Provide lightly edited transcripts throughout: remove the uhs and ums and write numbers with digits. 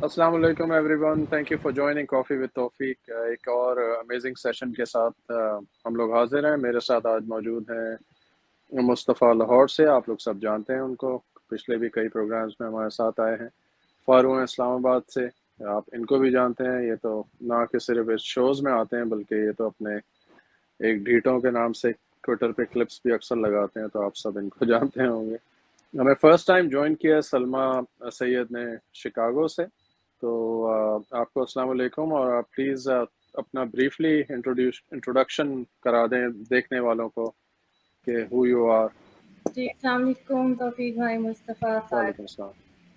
अस्सलाम वालेकुम everyone, thank you for joining coffee with Taufiq. एक और अमेजिंग सेशन के साथ हम लोग हाजिर हैं। मेरे साथ आज मौजूद हैं मुस्तफ़ा लाहौर से। आप लोग सब जानते हैं उनको, पिछले भी कई प्रोग्राम्स में हमारे साथ आए हैं। फ़ारूक हैं इस्लामाबाद से, आप इनको भी जानते हैं। ये तो ना कि सिर्फ इस शोज़ में आते हैं बल्कि ये तो अपने एक ढीठों के नाम से ट्विटर पे क्लिप्स भी अक्सर लगाते हैं, तो आप सब इनको जानते होंगे। हमें फ़र्स्ट टाइम जॉइन किया है सलमा सैयद ने शिकागो से। तो आपको अस्सलाम वालेकुम, और आप प्लीज़ अपना ब्रीफली इंट्रोडक्शन करा दें देखने वालों को कि हु यू आर। जी, अस्सलाम वालेकुम तौफीक भाई, मुस्तफ़ा, वालेकुम Farid. अस्सलाम।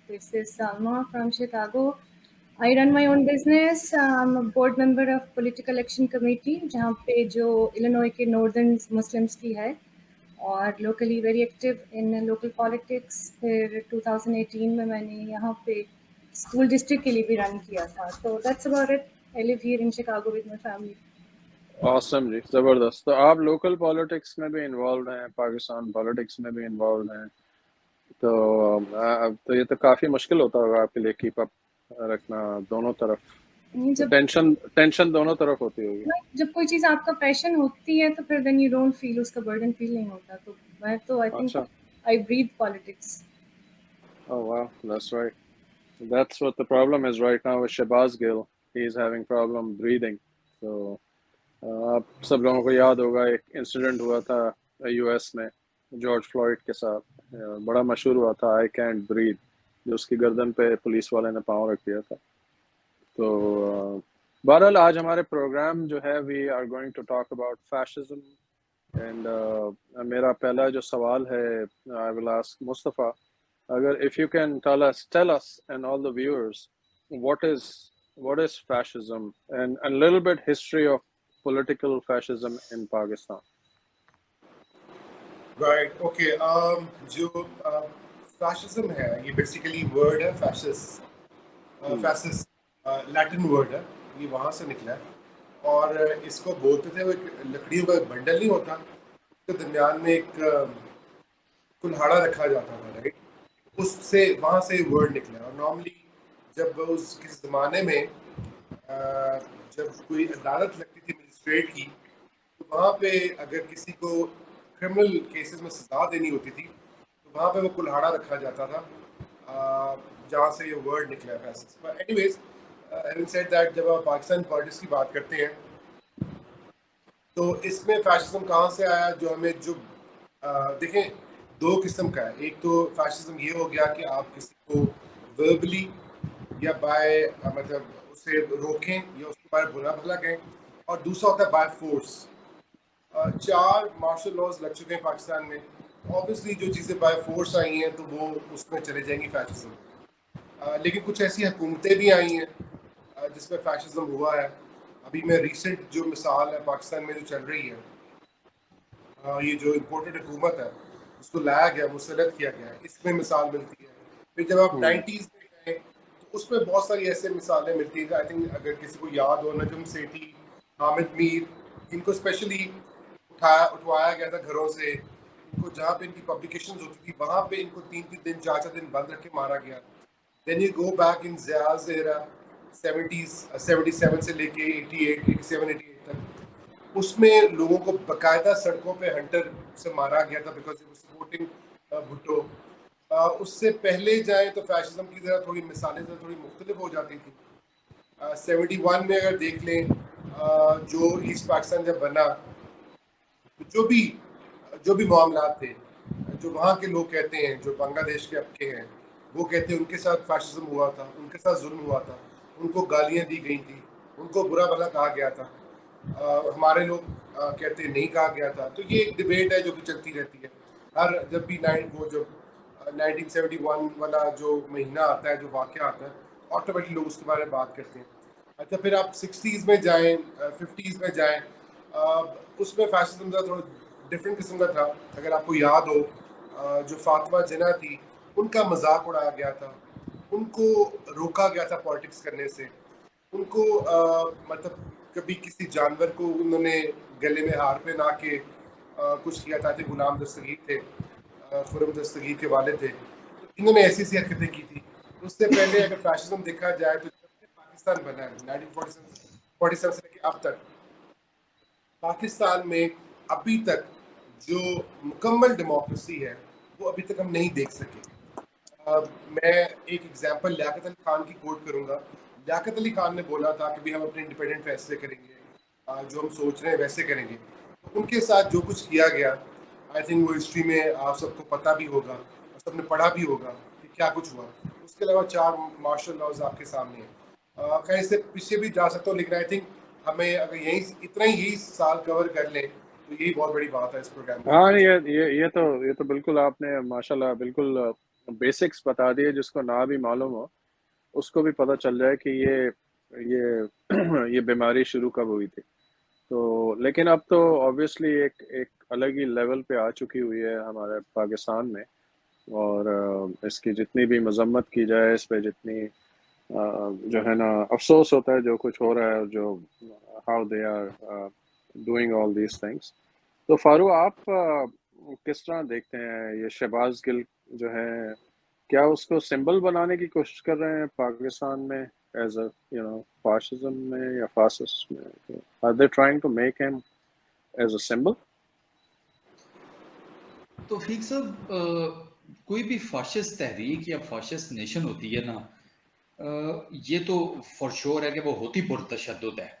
This is Salma from Chicago. I run my own business. I'm a board member of Political Action Committee, जहाँ पे जो इलिनॉय के नॉर्दर्न मुस्लिम्स की है, और locally very active in local politics. फिर 2018 में मैंने यहाँ पे स्कूल डिस्ट्रिक्ट के लिए भी रन किया था। तो that's about it. I live here in Chicago with my family. Awesome जी, ज़बरदस्त। तो आप लोकल पॉलिटिक्स में भी इन्वॉल्व हैं, पाकिस्तान पॉलिटिक्स में भी इन्वॉल्व हैं। तो तो ये तो काफ़ी मुश्किल होता होगा आपके लिए कीप अप रखना दोनों तरफ। तो जब टेंशन टेंशन दोनों तरफ होती होगी। जब कोई चीज़ आपका पैशन होती है तो फिर देन यू डोंट फील उसका बर्डन फील नहीं होता। तो मैं तो आई थिंक अच्छा। I breathe politics. Oh wow, that's right. That's what the problem is right now with Shabazz Gill. He's having problem breathing. So आप सब लोगों को याद होगा एक इंसिडेंट हुआ था यूएस में जॉर्ज फ्लॉयड के साथ। बड़ा मशहूर हुआ था आई कैंट ब्रीथ, जो उसकी गर्दन पे पुलिस वाले ने पाँव रख दिया था। तो बहरहाल आज हमारे प्रोग्राम जो है we are going to talk about fascism. And मेरा पहला जो सवाल है आई विल आस्क मुस्तफ़ा, अगर if you can tell us and all the viewers what is what is fascism and a little bit history of political fascism in Pakistan. Right okay जो fascism है ये basically word है fascist Latin word है। ये वहाँ से निकला है और इसको बोलते थे वो एक लकड़ियों का एक बंडल नहीं होता, उसके दरमियान में एक कुल्हाड़ा रखा जाता था, राइट। उससे वहाँ से वर्ड निकला। और नॉर्मली जब उस किस ज़माने में जब कोई अदालत लगती थी मजिस्ट्रेट की, तो वहाँ पे अगर किसी को क्रिमिनल केसेस में सजा देनी होती थी तो वहाँ पे वो कुल्हाड़ा रखा जाता था, जहाँ से ये वर्ड निकला है fascist. But anyways, having said that, जब आप पाकिस्तान पॉलिटिक्स की बात करते हैं तो इसमें फैशिज्म कहाँ से आया, जो हमें जो देखें, दो किस्म का है। एक तो फैशिज्म ये हो गया कि आप किसी को वर्बली या बाय मतलब उसे रोकें या उसके बारे में बुरा भला कहें, और दूसरा होता है बाय फोर्स। 4 मार्शल लॉज लग चुके हैं पाकिस्तान में। ऑब्वियसली जो चीज़ें बाय फोर्स आई हैं तो वो उसमें चले जाएंगी फैशिज्म। लेकिन कुछ ऐसी हुकूमतें भी आई हैं जिसमें फैशिज्म हुआ है। अभी मैं रिसेंट जो मिसाल है पाकिस्तान में जो चल रही है, ये जो इम्पोर्टेड हुकूमत है उसको लाया गया, मुसलत किया गया है, इसमें मिसाल मिलती है। फिर जब आप 90s में गए तो उसमें बहुत सारी ऐसे मिसालें मिलती हैं। आई थिंक अगर किसी को याद हो, नजम सेठी, हामिद मीर, इनको स्पेशली उठवाया गया था घरों से। इनको जहाँ पे इनकी पब्लिकेशंस होती थी वहाँ पे इनको 3-3 दिन 4-4 दिन बंद रख के मारा गया। Then you go back in Zia's era 70s 77 से लेके 88 87 88 तक, उसमें लोगों को बकायदा सड़कों पे हंटर से मारा गया था बिकॉज सपोर्टिंग भुट्टो। उससे पहले जाए तो फैशिज्म की तरह थोड़ी मिसालें तो थोड़ी मुख्तलिफ हो जाती थी। 71 में अगर देख लें, जो ईस्ट पाकिस्तान जब बना, जो भी मामला थे, जो वहाँ के लोग कहते हैं, जो बांग्लादेश के अब के हैं, वो कहते हैं उनके साथ फैशिज्म हुआ था, उनके साथ जुल्म हुआ था, उनको गालियाँ दी गई थी, उनको बुरा भला कहा गया था। हमारे लोग कहते हैं नहीं कहा गया था। तो ये एक डिबेट है जो कि चलती रहती है। हर जब भी 1971 वाला जो महीना आता है, जो वाक़या आता है, ऑटोमेटिकली लोग उसके बारे में बात करते हैं। अच्छा, फिर आप 60s में जाएँ, 50s में जाएँ, उसमें फैशिज्म का थोड़ा डिफरेंट किस्म का था। अगर आपको याद हो, जो फातिमा जिन्ना थी, उनका मजाक उड़ाया गया था, उनको रोका गया था पॉलिटिक्स करने से। उनको मतलब कभी किसी जानवर को उन्होंने गले में हार पहना के कुछ किया था। गुलाम दस्तगीर थे, खुरम दस्तगीर के वाले थे, तो इन्होंने ऐसी ऐसी हरकतें की थी। उससे पहले अगर फैशिज्म देखा जाए तो जब से पाकिस्तान बना है 1947 से लेकर अब तक पाकिस्तान में अभी तक जो मुकम्मल डेमोक्रेसी है वो अभी तक हम नहीं देख सके। मैं एक एग्जांपल लियाकत अली खान की कोट करूंगा। लियाकत अली खान ने बोला था कि भी हम अपने इंडिपेंडेंट फैसले करेंगे, जो हम सोच रहे हैं वैसे करेंगे। तो उनके साथ जो कुछ किया गया, आई थिंक वो हिस्ट्री में आप सबको पता भी होगा और सबने पढ़ा भी होगा कि क्या कुछ हुआ। उसके अलावा 4 मार्शल लॉज आपके सामने हैं। खैर इससे पीछे भी जा सकता हूँ, लेकिन आई थिंक हमें अगर यही साल कवर कर लें तो यही बहुत बड़ी बात है इस प्रोग्राम के हाँ, ऊपर। ये तो बिल्कुल आपने माशाल्लाह बिल्कुल बेसिक्स बता दिए, जिसको ना भी मालूम हो उसको भी पता चल जाए कि ये ये बीमारी शुरू कब हुई थी। तो लेकिन अब तो ऑब्वियसली एक एक अलग ही लेवल पे आ चुकी हुई है हमारे पाकिस्तान में। और इसकी जितनी भी मजम्मत की जाए, इस पे जितनी जो है ना अफसोस होता है जो कुछ हो रहा है, जो how they are doing all these things. तो फारूक, आप किस तरह देखते हैं ये शहबाज गिल जो है, क्या उसको सिंबल बनाने की कोशिश कर रहे हैं पाकिस्तान में एज अ फाशिज्म में या फासिस्ट में? Are they trying to make him as a symbol? तो फीक साहब, कोई भी फाशिस्ट तहरीक या फाशिस्ट नेशन होती है ना, ये तो फॉर श्योर है कि वो होती पुरतशद्दुद है।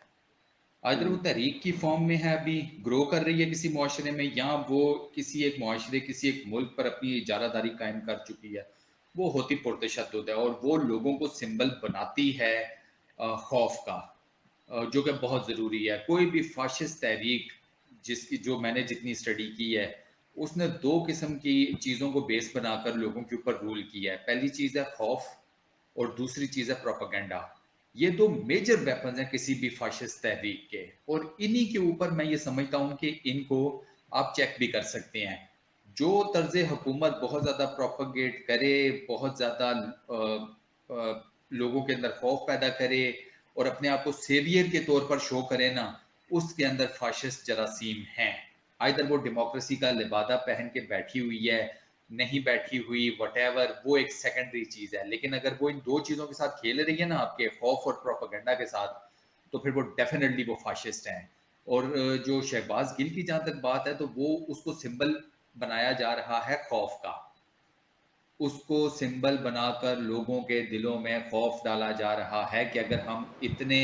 अगर वो तहरीक की फॉर्म में है, अभी ग्रो कर रही है किसी मुआशरे में, या वो किसी एक मुआशरे, किसी एक मुल्क पर अपनी इजारादारी कायम कर चुकी है, वो होती पुरतशद्दुद है और वो लोगों को सिंबल बनाती है खौफ का, जो कि बहुत ज़रूरी है। कोई भी फाशिस्ट तहरीक जिसकी, जो मैंने जितनी स्टडी की है, उसने 2 किस्म की चीज़ों को बेस बनाकर लोगों के ऊपर रूल किया है। पहली चीज़ है खौफ और दूसरी चीज़ है प्रोपेगेंडा। ये 2 मेजर वेपन्स हैं किसी भी फाशिस्ट तहरीक के, और इन्हीं के ऊपर मैं ये समझता हूँ कि इनको आप चेक भी कर सकते हैं। जो तर्ज हुकूमत बहुत ज़्यादा प्रोपेगेट करे, बहुत ज़्यादा लोगों के अंदर खौफ पैदा करे और अपने आप को सेवियर के तौर पर शो करे ना, उसके अंदर फाशिस्ट जरासीम हैं। आइदर वो डेमोक्रेसी का लिबादा पहन के बैठी हुई है, नहीं बैठी हुई, वटेवर, वो एक सेकेंडरी चीज है। लेकिन अगर वो इन 2 चीजों के साथ खेल रही है ना, आपके खौफ और प्रोपेगेंडा के साथ, तो फिर वो डेफिनेटली वो फाशिस्ट हैं। और जो शहबाज गिल की जहां तक बात है, तो वो उसको सिंबल बनाया जा रहा है खौफ का। उसको सिंबल बनाकर लोगों के दिलों में खौफ डाला जा रहा है कि अगर हम इतने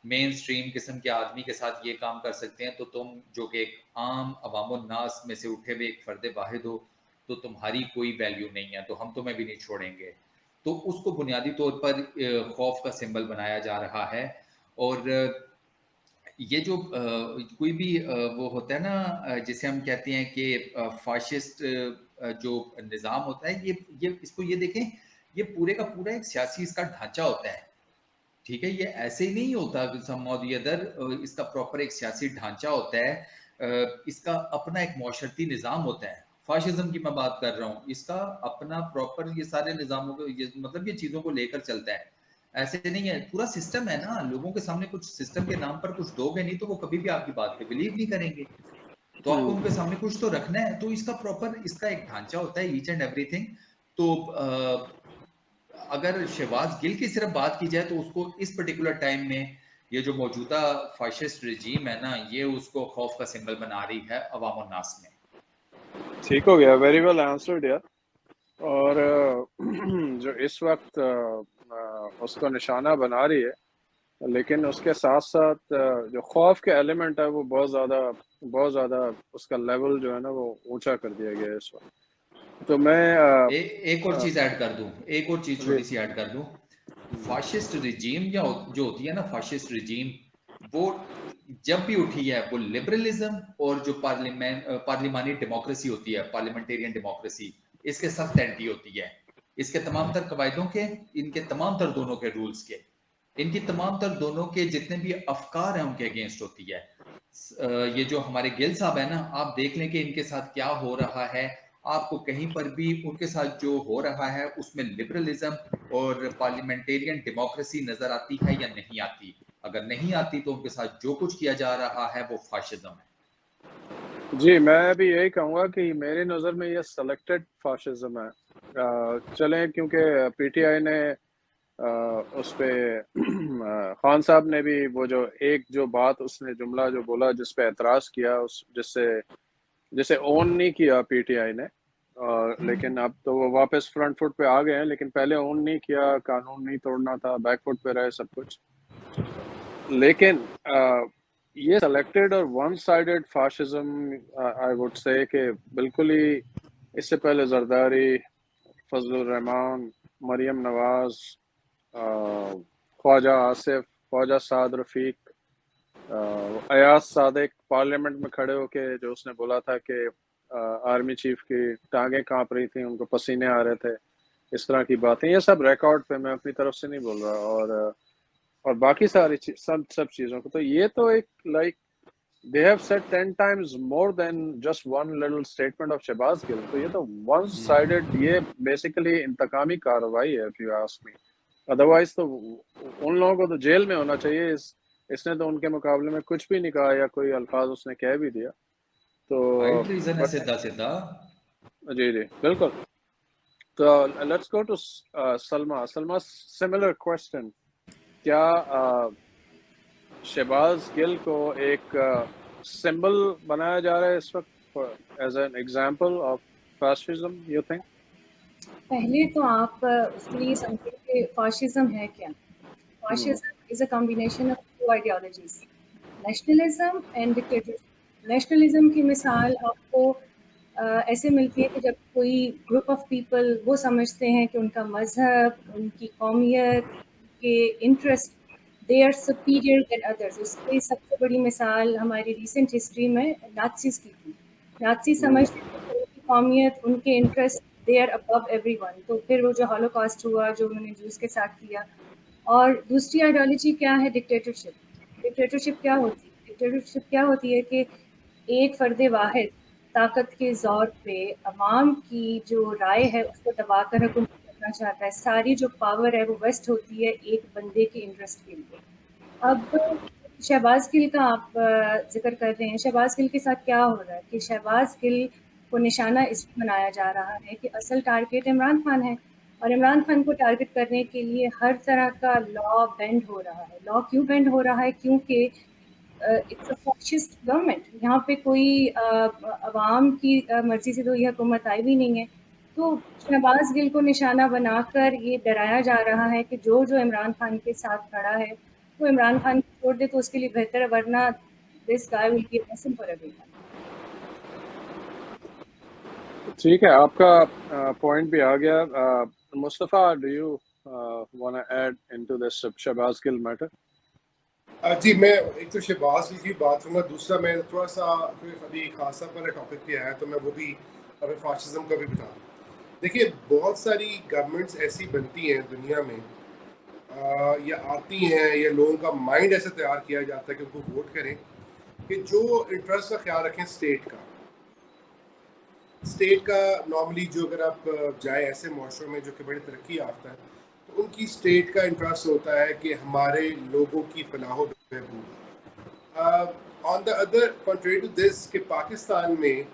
मेन स्ट्रीम किस्म के आदमी के साथ ये काम कर सकते हैं, तो तुम जो कि एक आम अवामुन नास में से उठे हुए एक फर्द वाहिद हो, तो तुम्हारी कोई वैल्यू नहीं है, तो हम तुम्हें भी नहीं छोड़ेंगे। तो उसको बुनियादी तौर पर खौफ का सिंबल बनाया जा रहा है। और ये जो कोई भी वो होता है ना, जिसे हम कहते हैं कि फाशिस्ट जो निज़ाम होता है, ये इसको ये देखें, ये पूरे का पूरा एक सियासी इसका ढांचा होता है। ठीक है, ये ऐसे ही नहीं होता सम और the other, इसका प्रॉपर एक सियासी ढांचा होता है, इसका अपना एक मुआशरती निज़ाम होता है। फाशिज्म की मैं बात कर रहा हूँ, इसका अपना प्रॉपर ये सारे निज़ामों को, ये मतलब ये चीज़ों को लेकर चलता है। ऐसे नहीं है, पूरा सिस्टम है ना, लोगों के सामने कुछ सिस्टम के नाम पर कुछ दोगे नहीं, तो वो कभी भी आपकी बात पे बिलीव नहीं करेंगे। तो आपको उनके सामने कुछ तो रखना है, तो इसका प्रॉपर इसका एक ढांचा होता है, ईच एंड एवरीथिंग। तो अगर शहबाज गिल की सिर्फ बात की जाए, तो उसको इस पर्टिकुलर टाइम में ये जो मौजूदा फाशिस्ट रजीम है ना, ये उसको खौफ का सिंबल बना रही है अवाम और नास में। ठीक हो गया, वेरी वेल आंसर्ड यार। और जो इस वक्त उसको निशाना बना रही है, लेकिन उसके साथ साथ जो खौफ के एलिमेंट है वो बहुत ज़्यादा उसका लेवल जो है ना वो ऊंचा कर दिया गया है इस वक्त। तो मैं एक और चीज ऐड कर दूं, एक और चीज जी। छोटी सी ऐड कर दूं। फाशिस्ट रिजीम या जो होती है ना, फाशिस्ट रिजीम, वो जब भी उठी है, वो लिबरलिज्म और जो पार्लिमानी डेमोक्रेसी होती है, पार्लियामेंटेरियन डेमोक्रेसी, इसके सख्त एंटी होती है। इसके तमाम तर कवायदों के, इनके तमाम तर दोनों के रूल्स के, इनकी तमाम तर दोनों के जितने भी अफकार हैं उनके अगेंस्ट होती है। ये जो हमारे गिल साहब है ना, आप देख लें कि इनके साथ क्या हो रहा है। आपको कहीं पर भी उनके साथ जो हो रहा है उसमें लिबरलिज्म और पार्लियामेंटेरियन डेमोक्रेसी नजर आती है या नहीं आती? अगर नहीं आती, तो उनके साथ जो कुछ किया जा रहा है वो फाशिज्म है। जी, मैं भी यही कहूँगा कि मेरी नज़र में ये सेलेक्टेड फाशिज्म है। चलें, क्योंकि पीटीआई ने उस पे खान साहब ने भी वो जो बात उसने जुमला जो बोला जिस पे एतराज़ किया, उस जिसे ओन नहीं किया पीटीआई ने, लेकिन अब तो वो वापस फ्रंट फुट पे आ गए हैं, लेकिन पहले ओन नहीं किया, कानून नहीं तोड़ना था, बैक फुट पे रहे सब कुछ। लेकिन ये सेलेक्टेड और one sided fascism I would say कि बिल्कुल ही, इससे पहले जरदारी, फजलुर रहमान, मरियम नवाज, ख्वाजा आसिफ, ख्वाजा साद रफीक, अयाज सादिक पार्लियामेंट में खड़े होके जो उसने बोला था कि आर्मी चीफ की टांगें कांप रही थी, उनको पसीने आ रहे थे, इस तरह की बातें, ये सब रिकॉर्ड पे, मैं अपनी तरफ से नहीं बोल रहा, और बाकी सारी सब चीज़ों को, तो ये तो एक like they have said 10 times more than just one little statement of Shahbaz Gill, तो ये तो one sided, ये बेसिकली इंतकामी कार्रवाई है if you ask me। Otherwise तो उन लोगों को तो जेल में होना चाहिए, इसने तो उनके मुकाबले में कुछ भी नहीं कहा, या कोई अल्फाज उसने कह भी दिया तो ट्रीजन है सीधा सीधा। जी जी बिल्कुल। तो let's go to Salma, similar question, क्या शहबाज गिल को एक सिंबल बनाया जा रहा है इस वक्त as an example of fascism, you think? पहले तो आप उसके लिए समझिए कि फाशिज्म है क्या। Fascism is a combination of two ideologies, nationalism and dictatorship. Nationalism की मिसाल आपको ऐसे मिलती है कि जब कोई ग्रुप ऑफ पीपल वो समझते हैं कि उनका मजहब, उनकी कौमियत के interest they are superior than others. उसकी सबसे बड़ी मिसाल हमारी रिसेंट हिस्ट्री में नाज़ीज़ की थी। नाज़ी समझते थे कि उनकी कौमियत, उनके interest they are above everyone. तो फिर वो जो हॉलोकॉस्ट हुआ, जो उन्होंने जूस के साथ किया। और दूसरी आइडियोलॉजी क्या है? डिक्टेटरशिप। डिक्टेटरशिप क्या होती है? डिक्टेटरशिप क्या होती है कि एक फ़र्द वाहिद ताकत के ज़ोर पे अवाम की जो राय है उसको दबाकर हुकूमत करना चाहता है। सारी जो पावर है वो वेस्ट होती है एक बंदे के इंटरेस्ट के लिए। अब शहबाज गिल का आप ज़िक्र कर रहे हैं, शहबाज गिल के साथ क्या हो रहा है कि शहबाज गिल को निशाना इसलिए बनाया जा रहा है कि असल टारगेट इमरान खान है, और इमरान खान को टारगेट करने के लिए हर तरह का लॉ बेंड हो रहा है। लॉ क्यों बेंड हो रहा है? क्योंकि इट्स अ फैसिस्ट गवर्नमेंट। यहाँ पे कोई अवाम की मर्ज़ी से तो ये हुकूमत आई भी नहीं है। तो शहबाज गिल को निशाना बनाकर ये डराया जा रहा है कि जो इमरान खान के साथ खड़ा है वो इमरान खान को छोड़ दे तो उसके लिए बेहतर है, वरना this guy will be a lesson for everyone. ठीक है, आपका पॉइंट भी आ गया। Mustafa, do you want to add into this Shahbaz Gill matter? जी, मैं एक तो शहबाज गिल की बात करूँगा, दूसरा मैं थोड़ा सा अभी खासा वाला टॉपिक पे आया तो मैं वो भी अभी फाशिज्म का भी बता दूँ। देखिए, बहुत सारी गवर्नमेंट्स ऐसी बनती हैं दुनिया में या आती हैं, या लोगों का माइंड ऐसे तैयार किया जाता है कि उनको वोट करें कि जो इंटरेस्ट का ख्याल रखें स्टेट का। नॉर्मली जो अगर आप जाए ऐसे माशरों में जो कि बड़ी तरक्की याफ्ता है, तो उनकी स्टेट का इंटरेस्ट होता है कि हमारे लोगों की फलाह बहबूद। On the other contrary to this, कि पाकिस्तान में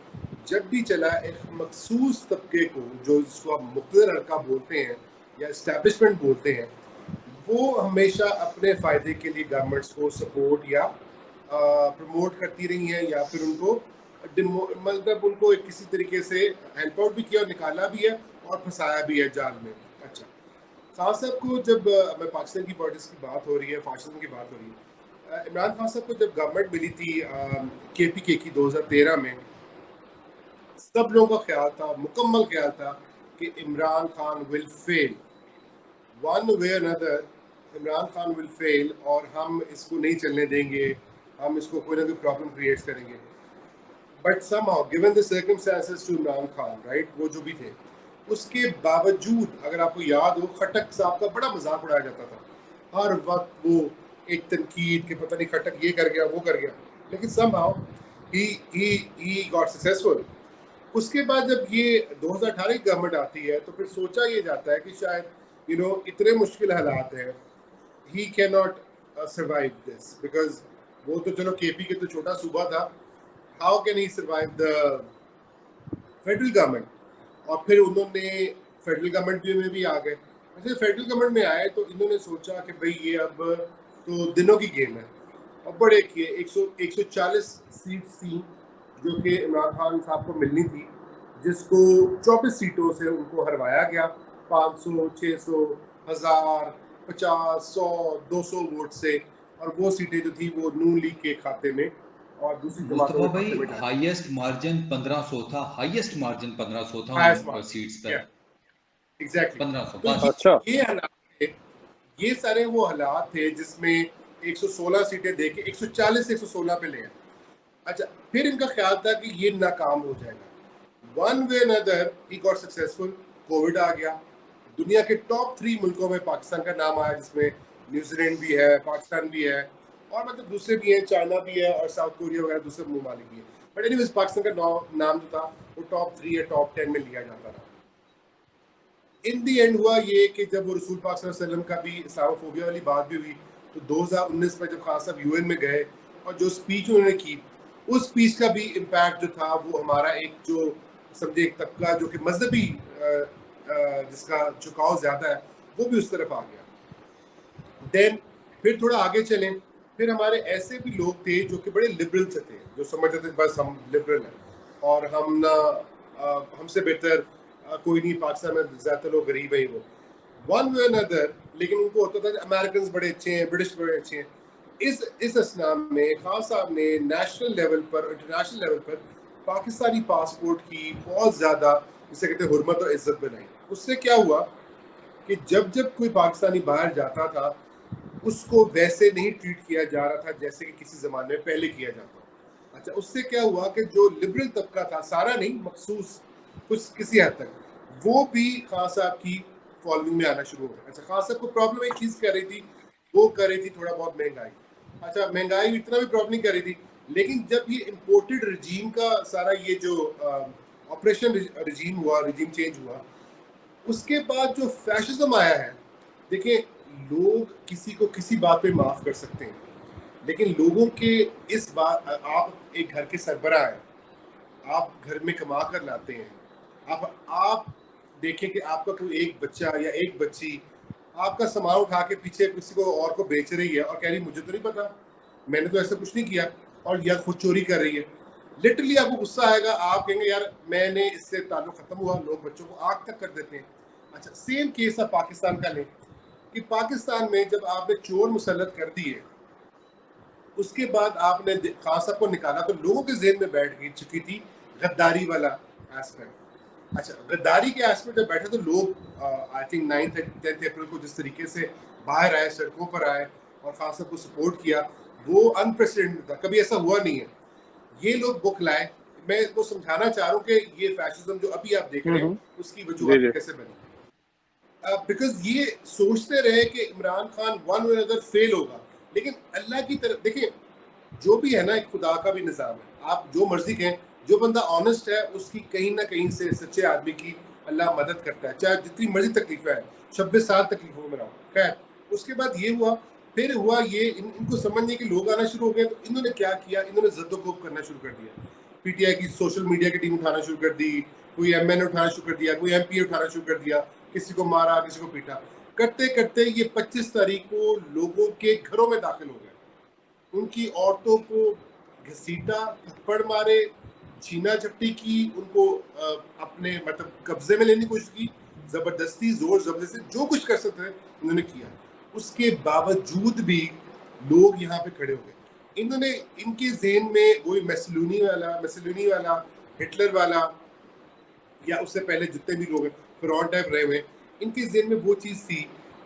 जब भी चला एक मखसूस तबके को, जो जिसको आप मुक़्तदर हल्का बोलते हैं या इस्टेब्लिशमेंट बोलते हैं, वो हमेशा अपने फ़ायदे के लिए गवर्नमेंट्स को सपोर्ट या प्रमोट करती रही हैं, या फिर उनको मतलब उनको एक किसी तरीके से हेल्प आउट भी किया और निकाला भी है और फंसाया भी है जाल में। अच्छा, खान साहब को जब मैं पाकिस्तान की पॉलिटिक्स की बात हो रही है, फाशिज्म की बात हो रही है, इमरान खान साहब को जब गवर्नमेंट मिली थी KPK की 2013 में, सब लोगों का ख्याल था, मुकम्मल ख्याल था कि Imran Khan will fail one way another. Imran Khan will fail और हम इसको नहीं चलने देंगे, हम इसको कोई ना कोई प्रॉब्लम क्रिएट करेंगे। But somehow given the circumstances to Imran Khan, right, वो जो भी थे, उसके बावजूद अगर आपको याद हो, खट्टक साहब का बड़ा मजाक उड़ाया जाता था हर वक्त। वो एक तनकीद के पता नहीं खट्टक ये कर गया वो कर गया, लेकिन somehow he got successful। उसके बाद जब ये 2018 की गवर्नमेंट आती है तो फिर सोचा ये जाता है कि शायद इतने मुश्किल हालात हैं, he cannot survive this because वो तो चलो KP के तो छोटा सूबा था, how can he survive the federal government. और फिर उन्होंने फेडरल गवर्नमेंट में भी आ गए। अच्छा, फेडरल गवर्नमेंट में आए तो इन्होंने सोचा कि भाई ये अब तो दिनों की गेम है, और बड़े किए 140 सीट थी जो कि इमरान खान साहब को मिलनी थी, जिसको 24 सीटों से उनको हरवाया गया 500, 600, 1000, 50, 100, 200 वोट से, और वो सीटें जो थी वो नून लीग के खाते में और दूसरी जमातों मुस्तफा के भाई खाते में डाली। हाईएस्ट मार्जिन 1500 था, हाईएस्ट मार्जिन 1500 था हाईएस्ट उन मार्जिन, सीट्स पर, एग्जैक्टली। 1500 तो बस। अच्छा। ये हालात थे, ये सारे वो हालात थे जिसमें 116 सीटें देके 140 से 116 पे ले आए। अच्छा, फिर इनका ख्याल था कि ये नाकाम हो जाएगा। One way another he got successful. Covid आ गया, दुनिया के टॉप 3 मुल्कों में पाकिस्तान का नाम आया, जिसमें न्यूजीलैंड भी है, पाकिस्तान भी है, और मतलब दूसरे भी हैं, चाइना भी है और साउथ कोरिया वगैरह दूसरे ममालिक भी है। बट एनीवेज पाकिस्तान का नाम जो था वो टॉप 3 या टॉप 10 में लिया जाता रहा। इन दी एंड हुआ ये कि जब वो रसूल पाक सल्लल्लाहु अलैहि वसल्लम का भी इस्लामोफोबिया वाली बात भी हुई, तो 2019 में जब खान साहब यूएन में गए और जो स्पीच उन्होंने की, उस स्पीच का भी इम्पैक्ट जो था वो हमारा एक जो समझे एक तबका जो कि मजहबी जिसका झुकाव ज्यादा है, वो भी उस तरफ आ गया। देन फिर थोड़ा आगे चलें, फिर हमारे ऐसे भी लोग थे जो कि बड़े लिबरल से थे, जो समझते थे बस हम लिबरल हैं और हम ना हमसे बेहतर कोई नहीं, पाकिस्तान में ज्यादातर लोग गरीब हैं वो, वन वे अनदर। लेकिन उनको होता था कि अमेरिकन बड़े अच्छे हैं, ब्रिटिश बड़े अच्छे हैं। इस असना में खान साहब ने नेशनल लेवल पर, इंटरनेशनल लेवल पर पाकिस्तानी पासपोर्ट की बहुत ज़्यादा, जिसे कहते हैं, हुर्मत और इज्जत बनाई। उससे क्या हुआ कि जब जब कोई पाकिस्तानी बाहर जाता था, उसको वैसे नहीं ट्रीट किया जा रहा था जैसे कि किसी ज़माने में पहले किया जाता। अच्छा, उससे क्या हुआ कि जो लिबरल तबका था, सारा नहीं, मखसूस कुछ किसी हद तक, वो भी खान साहब की फॉलोइंग में आना शुरू हो गया। अच्छा, खान साहब को प्रॉब्लम एक चीज़ कर रही थी, वो कर रही थी थोड़ा बहुत महंगाई। अच्छा, महंगाई इतना भी प्रॉब्लम नहीं कर रही थी, लेकिन जब ये इम्पोर्टेड रजीम का सारा ये जो ऑपरेशन रजीम हुआ, रजीम चेंज हुआ, उसके बाद जो फैशिज्म आया है, देखिए, लोग किसी को किसी बात पे माफ़ कर सकते हैं, लेकिन लोगों के इस बात, आप एक घर के सरबराह हैं, आप घर में कमा कर लाते हैं, आप देखें कि आपका कोई एक बच्चा या एक बच्ची आपका सामान उठा के पीछे किसी को और को बेच रही है और कह रही मुझे तो नहीं पता, मैंने तो ऐसा कुछ नहीं किया, और या खुद चोरी कर रही है, लिटरली आपको गुस्सा आएगा, आप कहेंगे यार मैंने इससे ताल्लुक खत्म हुआ। लोग बच्चों को आग तक कर देते हैं। अच्छा, सेम केस आप पाकिस्तान का लें कि पाकिस्तान में जब आपने चोर मुसल्लत कर दिए, उसके बाद आपने खान साहब को निकाला, तो लोगों के जेहन में बैठ गई चुकी थी गद्दारी वाला एस्पेक्ट। अच्छा, गद्दारी के एस्पेक्ट जब बैठे तो लोग आई थिंक 9th 10th अप्रैल को जिस तरीके से बाहर आए, सड़कों पर आए और खान साहब को सपोर्ट किया, वो अनप्रेसिडेंटेड था, कभी ऐसा हुआ नहीं है। ये लोग बुक लाए। मैं तो समझाना चाह रहा हूँ कि ये फैशिज्म जो अभी आप देख रहे हैं, उसकी वजूहत कैसे बनी, बिकॉज ये सोचते रहे कि Imran Khan one way other fail होगा, लेकिन अल्लाह की तरफ देखिए, जो भी है ना, एक खुदा का भी निज़ाम है। आप जो मर्जी कहें, जो बंदा ऑनेस्ट है उसकी कहीं ना कहीं से, सच्चे आदमी की अल्लाह मदद करता है, चाहे जितनी मर्जी तकलीफ है। 26 साल तकलीफों में रहा। खैर, उसके बाद ये हुआ, फिर हुआ ये इनको समझने के लोग आना शुरू हो गए, तो इन्होंने क्या किया, इन्होंने जद्दोकोब करना शुरू कर दिया। पीटीआई की सोशल मीडिया की टीम उठाना शुरू कर दी, कोई एमएनए उठाना शुरू कर दिया, कोई एमपी उठाना शुरू कर दिया, किसी को मारा, किसी को पीटा। करते करते ये 25 तारीख को लोगों के घरों में दाखिल हो गए, उनकी औरतों को घसीटा, थप्पड़ मारे, छीना झपटी की, उनको अपने मतलब कब्जे में लेने की कोशिश की, जबरदस्ती, जोर जबरदस्ती, जो कुछ कर सकते थे उन्होंने किया। उसके बावजूद भी लोग यहाँ पे खड़े हो गए। इन्होंने, इनके ज़हन में वही मैसलूनी वाला, हिटलर वाला, या उससे पहले जितने भी लोग फिरौन टाइप रहे हुए, इनके ज़हन में वो चीज़ थी।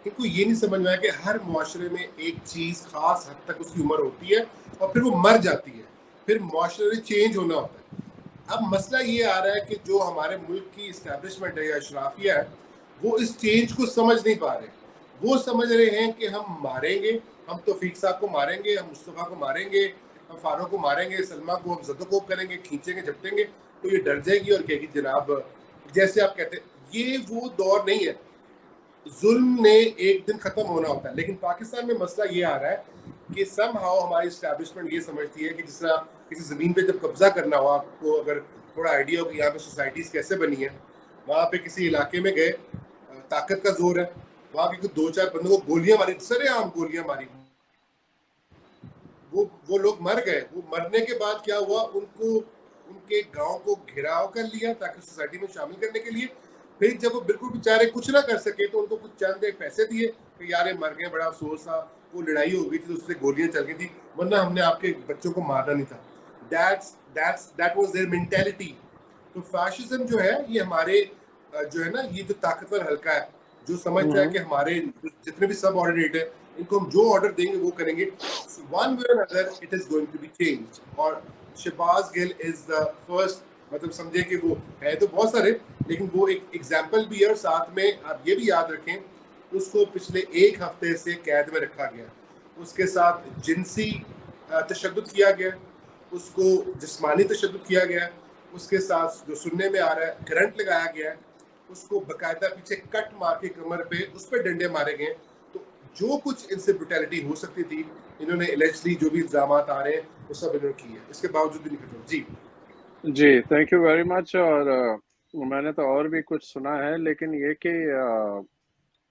इनको ये नहीं समझ में आया कि हर मुआशरे में एक चीज़ खास हद तक उसकी उम्र होती है और फिर वो मर जाती है, फिर मुआशरे में चेंज होना होता है। अब मसला ये आ रहा है कि जो हमारे मुल्क की इस्टेब्लिशमेंट है या अशराफिया है, वो इस चेंज को समझ नहीं पा रहे। वो समझ रहे हैं कि हम मारेंगे, हम तौफीक साहब को मारेंगे, हम मुस्तफ़ा को मारेंगे, हम फारूक को मारेंगे, सलमा को हम ज़दोकोब करेंगे, खींचेंगे, झपटेंगे, तो ये डर जाएगी और कहेगी जनाब, जैसे आप कहते हैं, ये वो दौर नहीं है। जुल्म ने एक दिन ख़त्म होना होता है। लेकिन पाकिस्तान में मसला ये आ रहा है कि समहाउ हमारी इस्टेब्लिशमेंट ये समझती है कि जिस तरह किसी ज़मीन पे जब कब्जा करना हो, आपको अगर थोड़ा आइडिया हो कि यहाँ पे सोसाइटीज़ कैसे बनी है, वहाँ पे किसी इलाके में गए, ताकत का जोर है, वहाँ के 2-4 बंदों को गोलियां मारी, सरेआम गोलियां मारी, वो लोग मर गए। वो मरने के बाद क्या हुआ, उनको उनके गांव को घिराव कर लिया ताकि सोसाइटी में शामिल करने के लिए। फिर जब वो बिल्कुल बेचारे कुछ ना कर सके तो उनको कुछ चंद पैसे दिए कि यार ये मर गए, बड़ा अफसोस था, वो लड़ाई हो गई थी तो उससे गोलियां चल गई थी, वरना हमने आपके बच्चों को मारना नहीं था। That was their mentality. तो फैशिज्म जो है ये हमारे जो है ना, ये जो ताकतवर हल्का है जो समझता है कि हमारे जितने भी सब ऑर्डिनेट है, इनको हम जो ऑर्डर देंगे वो करेंगे, one way or other it is going to be changed. और Shahbaz Gill is the first, मतलब समझे कि वो है तो बहुत सारे, लेकिन वो एक एग्जाम्पल भी है। और साथ में आप ये भी याद रखें, उसको पिछले 1 हफ्ते से कैद में रखा गया, उसके साथ जिनसी तशद्दुद किया गया, उसको जिस्मानी तशद्दुद किया गया, उसके साथ जो सुनने में आ रहा है करंट लगाया गया है, उसको बकायदा पीछे कट मार के कमर पे उस पर डंडे मारे गए। तो जो कुछ इनसे ब्रुटैलिटी हो सकती थी, इन्होंने एलिजिडली जो भी इल्जाम आ रहे हैं वो सब इन्होंने किए, इसके बावजूद भी नहीं खत्म। जी जी, थैंक यू वेरी मच। और मैंने तो और भी कुछ सुना है, लेकिन ये कि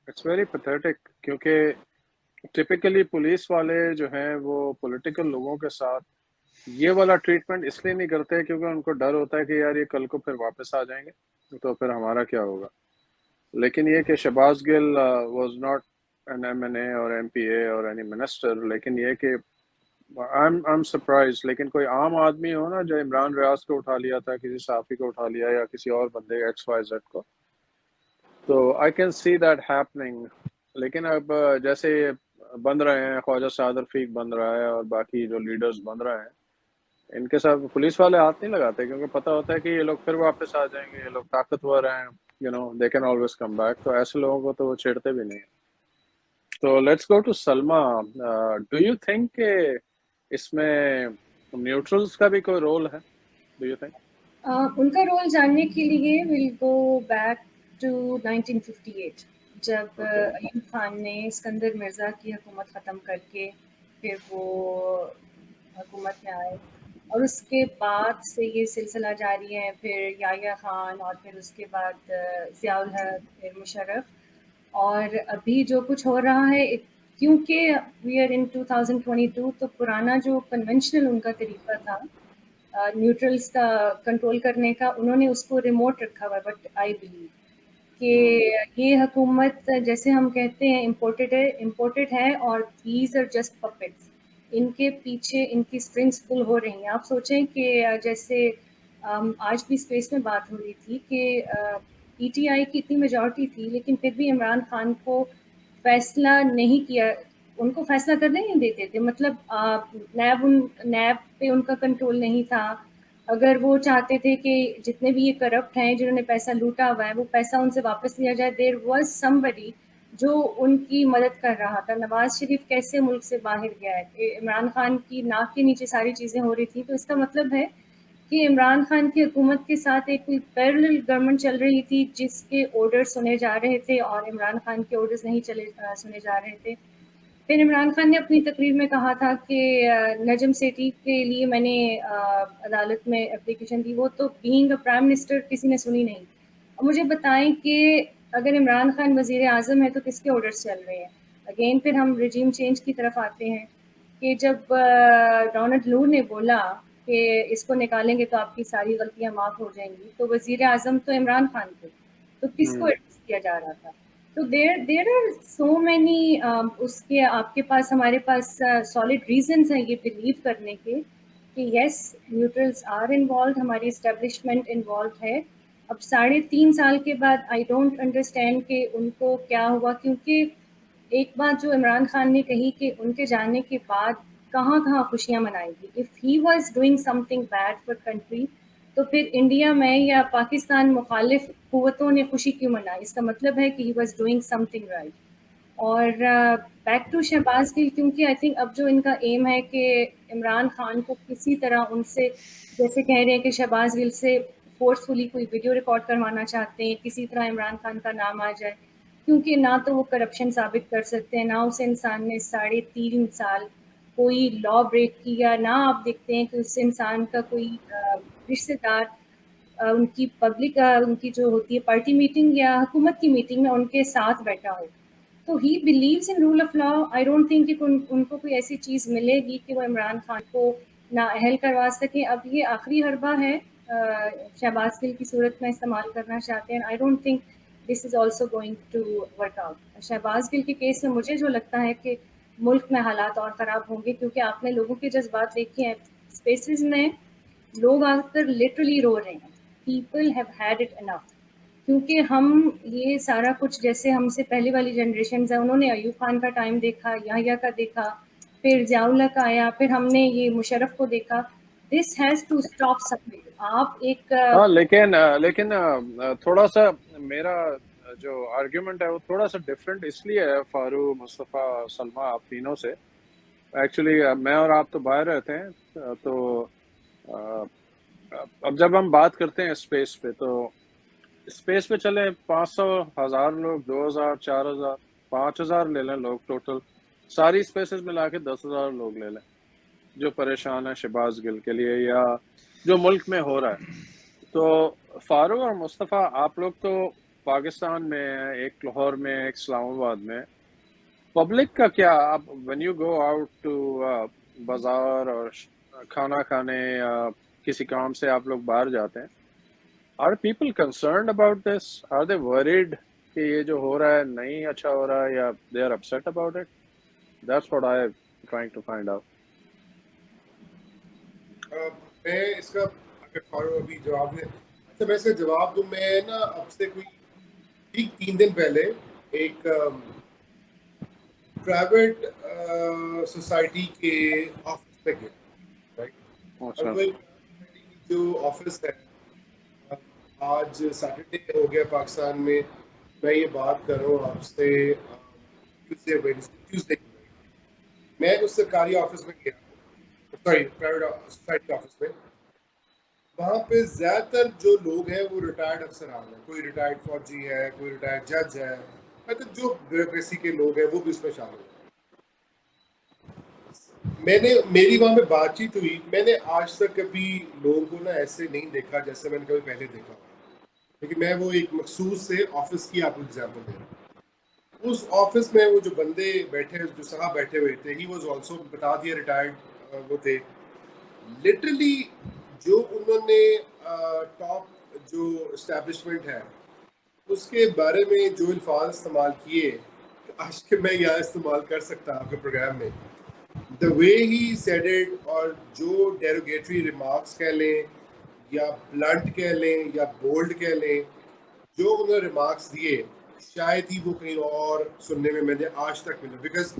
इट्स वेरी पैथेटिक, क्योंकि टिपिकली पुलिस वाले जो हैं वो पॉलिटिकल लोगों के साथ ये वाला ट्रीटमेंट इसलिए नहीं करते क्योंकि उनको डर होता है कि यार ये कल को फिर वापस आ जाएंगे तो फिर हमारा क्या होगा। लेकिन ये कि Shahbaz Gill was not an MNA और एमपीए और एनी मिनिस्टर, लेकिन ये कि आई एम सरप्राइज, लेकिन कोई आम आदमी हो ना, जो इमरान रियाज को उठा लिया था, किसी साफी को उठा लिया या किसी और बंदे XYZ को, तो I can see that happening. लेकिन अब जैसे बन रहे हैं, ख्वाजा सादर फीक बन रहा है और बाकी जो लीडर्स बन रहे हैं, इनके साथ पुलिस वाले हाथ नहीं लगाते क्योंकि पता होता है कि ये लोग फिर वापस आ जाएंगे, ये लोग ताकतवर हैं, they can always come back. तो ऐसे लोगों को तो वो छेड़ते भी नहीं। तो let's go to Salma. Do you think के इसमें न्यूट्रल्स का भी कोई रोल है? Do you think? उनका रोल जानने के लिए विल गो बैक टू 1958, जब अयूब खान ने सिकंदर मिर्ज़ा की हुकूमत ख़त्म करके फिर वो हुकूमत में आए, और उसके बाद से ये सिलसिला जारी है। फिर याह्या खान और फिर उसके बाद ज़ियाउल हक, फिर मुशर्रफ, और अभी जो कुछ हो रहा है, क्योंकि वी आर इन 2022, तो पुराना जो कन्वेंशनल उनका तरीका था न्यूट्रल्स का कंट्रोल करने का, उन्होंने उसको रिमोट रखा हुआ है। बट आई बिलीव कि ये हुकूमत, जैसे हम कहते हैं, इम्पोर्टेड है, और दीज आर जस्ट पपेट्स। इनके पीछे इनकी स्ट्रिंग्स पुल हो रही हैं। आप सोचें कि जैसे आज भी स्पेस में बात हो रही थी कि पीटीआई की इतनी मेजॉरिटी थी, लेकिन फिर भी इमरान खान को फैसला नहीं किया, उनको फैसला करने नहीं देते थे। मतलब नैब पे उनका कंट्रोल नहीं था। अगर वो चाहते थे कि जितने भी ये करप्ट हैं, जिन्होंने पैसा लूटा हुआ है, वो पैसा उनसे वापस लिया जाए, देयर वाज समबडी जो उनकी मदद कर रहा था। नवाज शरीफ कैसे मुल्क से बाहर गया है, इमरान खान की नाक के नीचे सारी चीज़ें हो रही थी। तो इसका मतलब है कि इमरान खान की हुकूमत के साथ एक कोई पैरेलल गवर्नमेंट चल रही थी, जिसके ऑर्डर सुने जा रहे थे और इमरान खान के ऑर्डर्स नहीं सुने जा रहे थे। फिर इमरान खान ने अपनी तकरीर में कहा था कि नजम सेठी के लिए मैंने अदालत में एप्लीकेशन दी, वो तो बीइंग अ प्राइम मिनिस्टर किसी ने सुनी नहीं। अब मुझे बताएं कि अगर इमरान खान वज़ीर आज़म है तो किसके ऑर्डर्स चल रहे हैं? अगेन फिर हम रिजीम चेंज की तरफ आते हैं कि जब डोनाल्ड लू ने बोला कि इसको निकालेंगे तो आपकी सारी गलतियां माफ़ हो जाएंगी, तो वज़ीर आज़म तो इमरान खान थे, तो किसको एडजस्ट किया जा रहा था? तो देर आर सो मैनी, उसके आपके पास, हमारे पास सॉलिड रीजंस हैं ये बिलीव करने के कि यस, न्यूट्रल्स आर इन्वॉल्व, हमारी इस्टेब्लिशमेंट इन्वॉल्व है। अब 3.5 साल के बाद आई डोंट अंडरस्टैंड कि उनको क्या हुआ, क्योंकि एक बात जो इमरान खान ने कही कि उनके जाने के बाद कहाँ-कहाँ खुशियाँ मनाएगी। If he was doing something bad for country, तो फिर इंडिया में या पाकिस्तान मुखालिफ कुव्वतों ने खुशी क्यों मनाई? इसका मतलब है कि he was doing something right. और बैक टू शहबाज गिल, क्योंकि आई थिंक अब जो इनका एम है कि इमरान खान को किसी तरह उनसे, जैसे कह रहे हैं कि शहबाज गिल से फोर्सफुली कोई वीडियो रिकॉर्ड करवाना चाहते हैं, किसी तरह इमरान खान का नाम आ जाए, क्योंकि ना तो वो करप्शन साबित कर सकते हैं, ना उस इंसान ने 3.5 साल कोई लॉ ब्रेक किया, ना आप देखते हैं कि उस इंसान का कोई रिश्तेदार उनकी पब्लिक उनकी जो होती है पार्टी मीटिंग या हुकूमत की मीटिंग में उनके साथ बैठा हो। तो he believes in rule of law. I don't think कि उनको कोई ऐसी चीज़ मिलेगी कि वो इमरान खान को नाअहल करवा सकें। अब ये आखिरी हरबा है शहबाज गिल की सूरत में इस्तेमाल करना चाहते हैं। I don't think this is also going to work out. Shahbaz Gill के केस में मुझे जो लगता है कि मुल्क में हालात और ख़राब होंगे, क्योंकि आपने लोगों के जज्बात देखे हैं। स्पेसेस में लोग आकर लिटरली रो रहे हैं, people have had it enough. क्योंकि हम ये सारा कुछ, जैसे हमसे पहले वाली जनरेशन है, उन्होंने अयूब खान का टाइम देखा, याहिया का देखा, फिर ज़ियाउल्लाह का आया, फिर हमने ये मुशर्रफ को देखा। This has to stop somewhere. आप एक हाँ, लेकिन थोड़ा सा मेरा जो आर्ग्यूमेंट है वो थोड़ा सा डिफरेंट इसलिए है फारूक, मुस्तफ़ा, सलमा, आप तीनों से। एक्चुअली मैं और आप तो बाहर रहते हैं, तो अब जब हम बात करते हैं स्पेस पे, तो स्पेस पे चले 500, 1000 लोग, 2000, 4000, 5000 ले लें लोग टोटल, सारी स्पेसेस मिला के 10,000 लोग ले लें जो परेशान है शहबाज गिल के लिए या जो मुल्क में हो रहा है। तो फारूक और मुस्तफ़ा, आप लोग तो पाकिस्तान में हैं, एक लाहौर में, एक इस्लामाबाद में। पब्लिक का क्या, आप when you go out to bazaar और खाना खाने या किसी काम से आप लोग बाहर जाते हैं, are people concerned about this? Are they worried कि ये जो हो रहा है नहीं अच्छा हो रहा है, या they are upset about it? That's what I am trying to find out. मैं इसका अगर फारूक अभी जवाब में, अच्छा मैं इसका जवाब दूं। मैं ना अब से कोई ठीक 3 दिन पहले एक प्राइवेट सोसाइटी के ऑफिस में गया, राइट। और अच्छा। वो एक जो ऑफिस है, आज सैटरडे हो गया पाकिस्तान में, मैं ये बात कर रहा हूँ आपसे ट्यूसडे। मैं उस सरकारी ऑफिस में गया, सॉरी प्राइवेट सोसाइटी ऑफिस में। वहाँ पे ज़्यादातर जो लोग हैं वो रिटायर्ड अफसरान हैं। कोई रिटायर्ड फौजी है, कोई रिटायर्ड जज है, मतलब जो ब्यूरोक्रेसी के लोग हैं वो भी उसमें शामिल हैं। मेरी वहाँ पे बातचीत हुई, मैंने आज तक कभी लोगों को ना ऐसे नहीं देखा जैसे मैंने कभी पहले देखा। लेकिन मैं वो एक मखसूस से ऑफिस की आपको एग्जाम्पल दे रहा हूँ। उस ऑफिस में वो जो बंदे बैठे, जो साहब बैठे हुए थे, ही वॉज ऑल्सो, बता दिया रिटायर्ड वो थे। लिटरली जो उन्होंने टॉप जो इस्टेब्लिशमेंट है उसके बारे में जो अल्फाज इस्तेमाल किए, आज के मैं यहाँ इस्तेमाल कर सकता आपके प्रोग्राम में, the way he said it, और जो डेरोगेटरी रिमार्क्स कह लें या ब्लंट कह लें या बोल्ड कह लें, जो उन्होंने रिमार्क्स दिए, शायद ही वो कहीं और सुनने में मैंने आज तक मिला। बिकॉज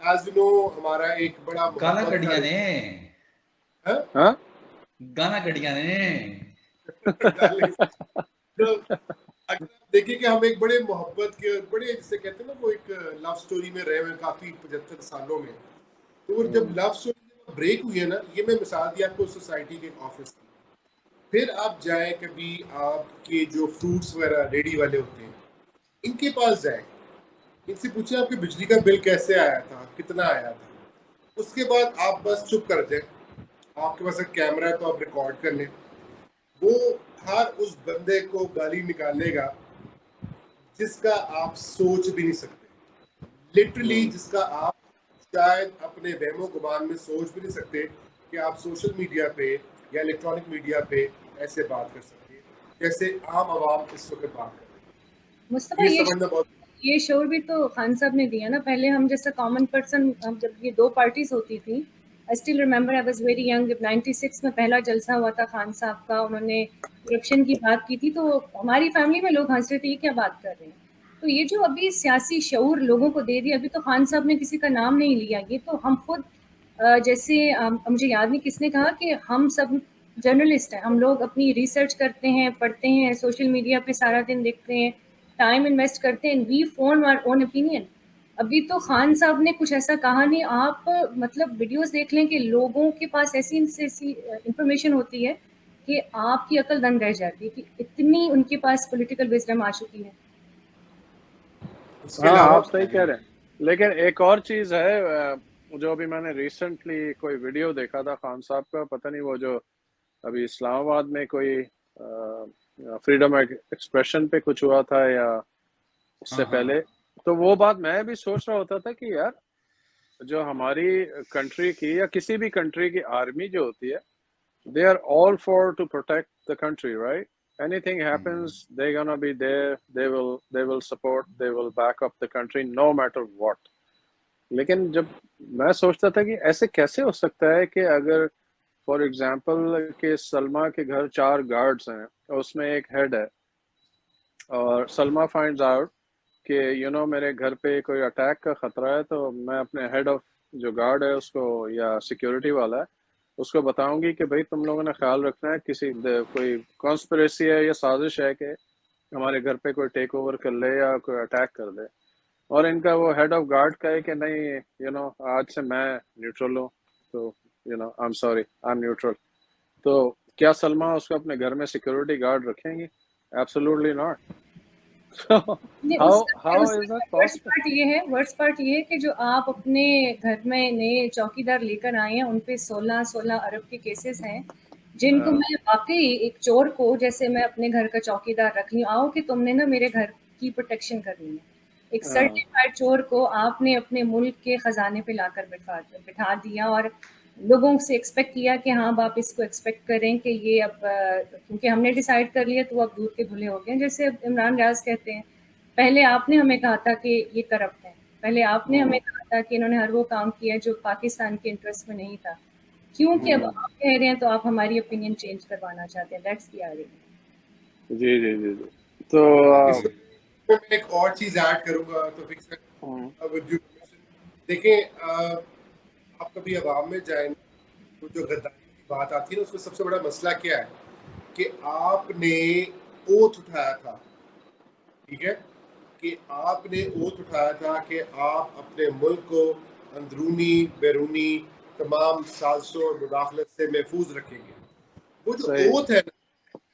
एज यू नो हमारा एक बड़ा गाना मोहब्बत कड़िया का ने हाँ। गाना कड़िया ने तो अगर आप देखिए कि हम एक बड़े मोहब्बत के, बड़े जिसे कहते हैं ना, वो एक लव स्टोरी में रहे हुए काफी 75 सालों में। तो वो जब लव स्टोरी ब्रेक हुई है ना, ये मैं मिसाल दी आपको सोसाइटी के ऑफिस की। फिर आप जाए कभी आपके जो फ्रूट्स वगैरह रेडी वाले होते हैं, इनके पास जाए, इनसे पूछे आपके बिजली का बिल कैसे आया था, कितना आया था। उसके बाद आप बस चुप कर जाए। आपके पास एक कैमरा है तो आप रिकॉर्ड कर लें। वो हर उस बंदे को गाली निकालेगा जिसका आप सोच भी नहीं सकते, लिटरली जिसका आप शायद अपने वहमो गुमान में सोच भी नहीं सकते कि आप सोशल मीडिया पे या इलेक्ट्रॉनिक मीडिया पे ऐसे बात कर सकते हैं जैसे आम आवाम इस वक्त बात कर रहे मुस्तफ़ा, हैं। ये समझना बहुत ये शोर भी तो खान साहब ने दिया ना। पहले हम जैसा कॉमन पर्सन, जब ये 2 पार्टीज होती थी, I still remember, I was very young, जब 96 में पहला जलसा हुआ था खान साहब का, उन्होंने करप्शन की बात की थी, तो हमारी फैमिली में लोग हंस रहे थे, ये क्या बात कर रहे हैं। तो ये जो अभी सियासी शऊर लोगों को दे दिया, अभी तो खान साहब ने किसी का नाम नहीं लिया। ये तो हम खुद जैसे मुझे याद नहीं किसने कहा कि हम सब जर्नलिस्ट हैं, हम लोग अपनी रिसर्च करते हैं, पढ़ते हैं, सोशल मीडिया पे सारा दिन देखते हैं, टाइम इन्वेस्ट करते हैं, we form our own opinion. अभी तो खान साहब ने कुछ ऐसा कहा नहीं, आप मतलब वीडियोस देख लें कि लोगों के पास ऐसी इंफॉर्मेशन होती है कि आपकी अकल दंग रह जाती है कि इतनी उनके पास पॉलिटिकल विजडम आ चुकी है। उसके हाँ, अलावा आप सही कह रहे हैं। लेकिन एक और चीज है, जो अभी मैंने रिसेंटली कोई वीडियो देखा था खान साहब का, पता नहीं वो जो अभी इस्लामाबाद में कोई फ्रीडम एक्सप्रेशन पे कुछ हुआ था या उससे हाँ, हाँ। पहले, तो वो बात मैं भी सोच रहा होता था कि यार जो हमारी कंट्री की या किसी भी कंट्री की आर्मी जो होती है, they are all for to protect the country, right? Anything happens, they're gonna be there. They will support. They will back up the country no matter what. लेकिन जब मैं सोचता था कि ऐसे कैसे हो सकता है कि अगर फॉर एग्जांपल कि सलमा के घर 4 गार्ड्स हैं और उसमें एक हेड है, और सलमा फाइंड्स आउट कि मेरे घर पे कोई अटैक का खतरा है, तो मैं अपने हेड ऑफ जो गार्ड है उसको या सिक्योरिटी वाला है उसको बताऊंगी कि भाई तुम लोगों ने ख्याल रखना है, कोई कॉन्स्पिरेसी है या साजिश है कि हमारे घर पे कोई टेक ओवर कर ले या कोई अटैक कर दे। और इनका वो हेड ऑफ गार्ड का है कि नहीं, आज से मैं न्यूट्रल हूँ, तो I am sorry, I am neutral. तो क्या सलमा उसको अपने घर में सिक्योरिटी गार्ड रखेंगी? Absolutely not. नहीं, how is उसका that वर्स्ट possible? पार्ट ये है कि जो आप अपने घर में नए चौकीदार लेकर आए हैं, उन पे 16 अरब के केसेस हैं, जिनको मैं वाकई एक चोर को जैसे मैं अपने घर का चौकीदार रख ली आओ कि तुमने ना मेरे घर की प्रोटेक्शन करनी है, एक सर्टिफाइड चोर को आपने अपने मुल्क के खजाने पे लाकर बिठा दिया और लोगों से एक्सपेक्ट किया कि हाँ, अब आप इसको एक्सपेक्ट करें कि ये अब क्योंकि हमने डिसाइड कर लिया तो अब दूर के धुले हो गए। जैसे अब इमरान रियाज कहते हैं, पहले आपने हमें कहा था कि ये करप्ट है, पहले आपने हमें कहा था कि इन्होंने हर वो काम किया जो पाकिस्तान के इंटरेस्ट में नहीं था, क्योंकि अब आप कह रहे हैं तो आप हमारी ओपिनियन चेंज करवाना चाहते हैं। That's the argument. जी जी जी जी। तो इसमें मैं एक और चीज ऐड करूंगा तो फिक्स देखें, आप कभी अवाम में जाए तो जो गद्दारी की बात आती है ना, उसमें सबसे बड़ा मसला क्या है कि आपने ओथ उठाया था, ठीक है, कि आपने ओथ उठाया था कि आप अपने मुल्क को अंदरूनी बैरूनी तमाम साजिशों और मुदाखलत से महफूज रखेंगे। वो जो सही। ओथ है ना,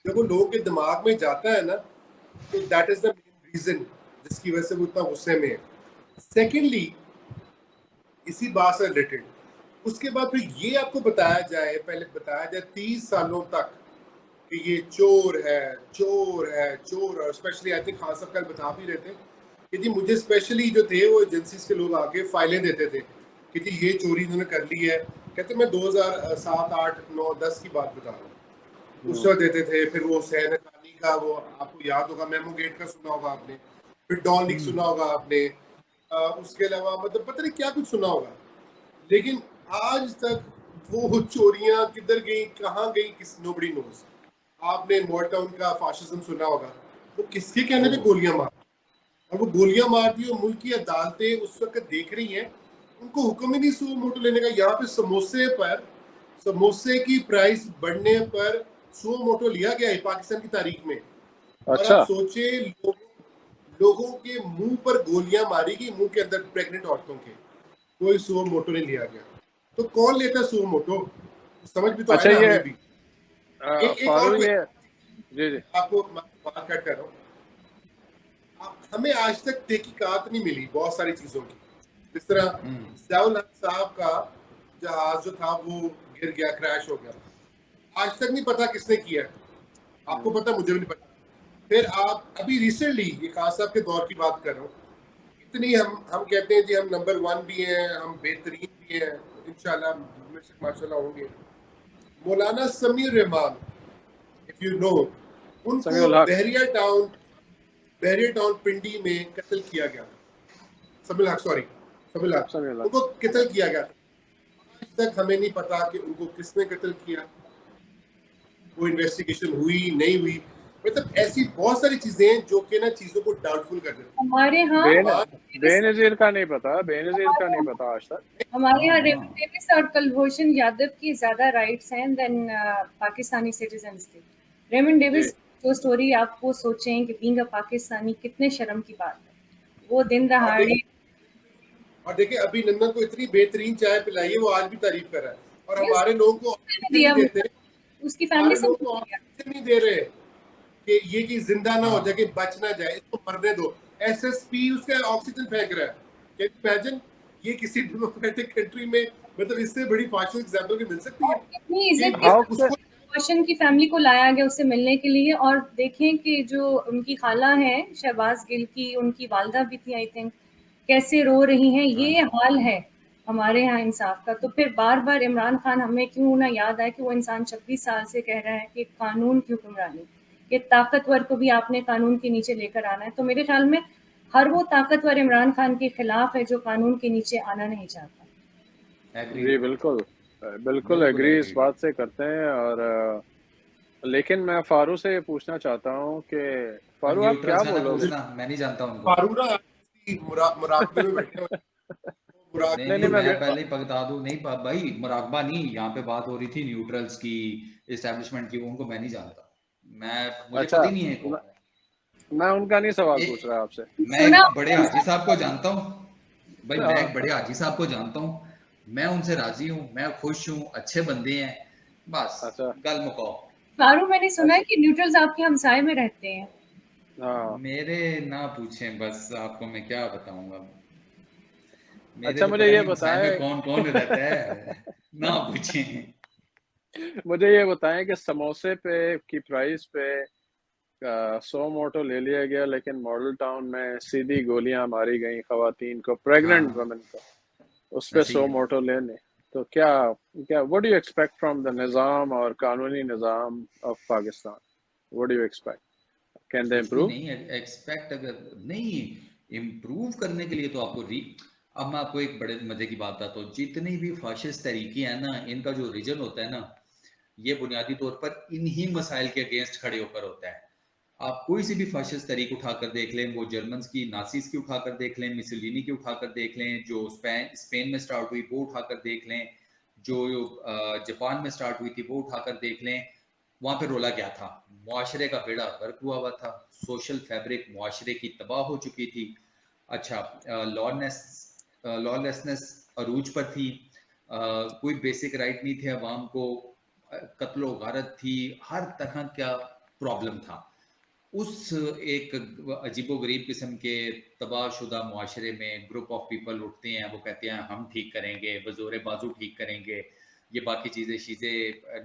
जब वो लोगों के दिमाग में जाता है ना, तो that is the main reason जिसकी वजह से वो इतना गुस्से में है। सेकेंडली, इसी बात से रिलेटेड उसके बाद फिर ये आपको बताया जाए, पहले बताया जाए 30 सालों तक कि ये चोर है चोर है चोर, और स्पेशली आई थिंक खान साहब कल बता भी रहे थे कि जी मुझे स्पेशली जो थे वो एजेंसीज के लोग आके फाइलें देते थे कि जी ये चोरी इन्होंने कर ली है। कहते मैं 2007, 8, 9, 10 की बात बता रहा हूँ, उस वक्त देते थे। फिर वो हुसैन हक्कानी का, वो आपको याद होगा, मेमो गेट का सुना होगा आपने, फिर डॉन लीक सुना होगा आपने, उसके अलावा मतलब पता नहीं क्या कुछ सुना होगा। लेकिन आज तक वो चोरियां किधर गई, कहाँ गई, किस नोबडी नोज। आपने मॉलटाउन का फाशिज्म सुना होगा, वो किसके कहने पे गोलियां मार, और वो गोलियां मार दी और मुल्क की अदालतें उस वक्त देख रही हैं, उनको हुक्म ही नहीं सुओ मोटो लेने का। यहाँ पे समोसे की प्राइस बढ़ने पर सुओ मोटो लिया गया है पाकिस्तान की तारीख में। और अच्छा। आप सोचे लोगों के मुंह पर गोलियां मारी गई, मुंह के अंदर प्रेग्नेंट औरतों के, कोई सुओ मोटो नहीं लिया गया। तो कौन लेता सुओ मोटो? समझ भी तो आए अच्छा, ना ये हमें भी। एक फारू, और ये जी जी आपको बात कट कर रहा हूँ, हमें आज तक तहकीकात नहीं मिली बहुत सारी चीजों की। जिस तरह ज़ियाउल हक साहब का जहाज जो था वो गिर गया, क्रैश हो गया, आज तक नहीं पता किसने किया। आपको पता, मुझे भी नहीं पता। फिर आप अभी रिसेंटली ये खान साहब के दौर की बात कर रहा हूँ, इतनी हम कहते हैं जी हम नंबर 1 भी हैं, हम बेहतरीन भी हैं, इंशाल्लाह माशाल्लाह होंगे। मौलाना Sameer Rahman, if you know, उनको समीउल हक। बहरिया टाउन पिंडी में कत्ल किया गया था। समीर हक, सॉरी, समीर हक, समीउल हक। उनको कत्ल किया गया था। आज तक हमें नहीं पता कि उनको किसने कत्ल किया, वो इन्वेस्टिगेशन हुई नहीं हुई। मतलब ऐसी बहुत सारी चीजें हैं जो कि ना चीजों को डाउटफुल कर देती हैं। हमारे यहाँ बेनजीर का नहीं पता, बेनजीर का नहीं पता आज तक। हमारे यहाँ रेमन डेविस और कुलभूषण यादव की ज्यादा राइट्स हैं देन पाकिस्तानी सिटीजन्स के। रेमन डेविस जो स्टोरी आप वो सोचें कि बीइंग अ पाकिस्तानी कितने शर्म की बात है। वो दिन दहाड़े, और देखिए अभी नंदन को इतनी बेहतरीन चाय पिलाई है, वो आज भी तारीफ कर रहा है, और Yes, हमारे लोगों को दिया नहीं देते, उसकी फैमिली हमारे से लोग को ऑक्सीजन नहीं दे रहे कि ये कि जिंदा ना हो जाए, कि बच ना जाए, इसको मरने दो। एसएसपी उसका ऑक्सीजन फेंक रहा है। Can you imagine? ये किसी डेमोक्रेटिक कंट्री में, मतलब इससे बड़ी फाशिस्ट एग्जांपल की मिल सकती है? कितनी इज्जत How की से रोशन की फैमिली को लाया गया उससे मिलने के लिए, और देखें कि जो उनकी खाला है शहबाज गिल की, उनकी वालदा भी थी आई थिंक, कैसे रो रही हैं। ये हाल है हमारे यहाँ इंसाफ का। तो फिर बार बार इमरान खान हमें क्यों ना याद आए कि वो इंसान 26 साल से कह रहा है कि कानून की हुक्मरानी, ये ताकतवर को भी आपने कानून के नीचे लेकर आना है। तो मेरे ख्याल में हर वो ताकतवर इमरान खान के खिलाफ है जो कानून के नीचे आना नहीं चाहता। जी बिल्कुल बिल्कुल एग्री इस बात से करते हैं। और लेकिन मैं फारू से ये पूछना चाहता हूँ कि फारू आप क्या बोलोगे? मैं नहीं जानता उनको। फारूरा मुराकबे में बैठे हुए नहीं, मैं पहले ही बता दूं, नहीं भाई मुराकबा नहीं, यहाँ पे बात हो रही थी न्यूट्रल्स की, एस्टेब्लिशमेंट की, उनको मैं नहीं जानता, मुझे अच्छा, पता ही नहीं है कौन है। मैं उनका नहीं सवाल पूछ रहा आपसे। मैं एक बड़े हाजी साहब को जानता हूँ भाई, मैं एक बड़े हाजी साहब को जानता हूँ, मैं उनसे राजी हूँ, मैं खुश हूँ, अच्छे बंदे हैं, बस गल मुकाओ। फारू, मैंने सुना है कि न्यूट्रल्स आपके हमसाए में रहते हैं। हाँ। मेरे ना पूछें, बस आपको मैं क्या बताऊंगा। अच्छा, मुझे ये बताएं कौन कौन रहता है ना पूछें। मुझे ये बताएं कि समोसे पे की प्राइस पे 100 मोटो ले लिया गया, लेकिन मॉडल टाउन में सीधी गोलियां मारी गई खवातीन को, प्रेग्नेंट वुमेन को, उस पे 100 मोटो लेने। तो क्या क्या what do you expect from the निज़ाम और कानूनी निज़ाम of Pakistan? What do you expect? Can they improve? नहीं एक्सपेक्ट, अगर नहीं इम्प्रूव करने के लिए तो आपको अब मैं आपको एक बड़े मजे की बात बताता हूँ, जितनी भी फाशिस्ट तरीके हैं ना, इनका जो रीजन होता है ना, ये बुनियादी तौर पर इन्हीं मसाइल के अगेंस्ट खड़े होकर होता है। आप कोई सी भी फाशिस्ट तरीक उठाकर देख लें, वो जर्मन की नासीज की उठाकर देख लें, मिसोलिनी की उठाकर देख लें, जो स्पेन में स्टार्ट हुई वो उठाकर देख लें, जो जापान में स्टार्ट हुई थी वो उठाकर देख लें, वहां पे रोला क्या था? मुआशरे का बेड़ा गर्क हुआ था, सोशल फैब्रिक मुआशरे की तबाह हो चुकी थी। अच्छा, लॉलेसनेस अरूज पर थी, कोई बेसिक राइट नहीं थे अवाम को, कत्लो गारत थी, हर तरह का प्रॉब्लम था। उस एक अजीबोगरीब किस्म के तबाहशुदा मुआशरे में ग्रुप ऑफ पीपल उठते हैं, वो कहते हैं हम ठीक करेंगे, बजोरे बाजू ठीक करेंगे, ये बाकी चीज़ें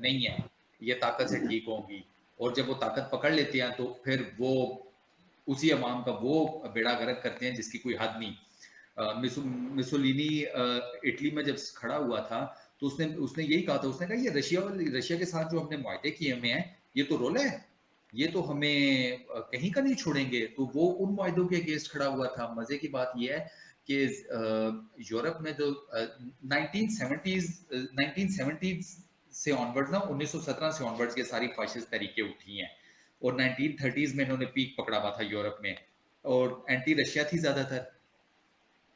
नहीं है, ये ताकत से ठीक होंगी। और जब वो ताकत पकड़ लेते हैं तो फिर वो उसी अवाम का वो बेड़ा गर्क करते हैं जिसकी कोई हद नहीं। मिसोलिनी इटली में जब खड़ा हुआ था तो उसने यही कहा था, उसने कहा ये रशिया के साथ जो हमने मुआहदे किए हुए हैं, ये तो रोल है, ये तो हमें कहीं का नहीं छोड़ेंगे। तो वो उन मुआहदों के अगेंस्ट खड़ा हुआ था। मजे की बात यह है कि यूरोप में जो 1970s से ऑनवर्ड्स ना, 1917 से ऑनवर्ड्स के सारी फाशिस्ट तरीके उठी हैं, और 1930s में इन्होंने पीक पकड़ा हुआ था यूरोप में, और एंटी रशिया थी ज्यादातर,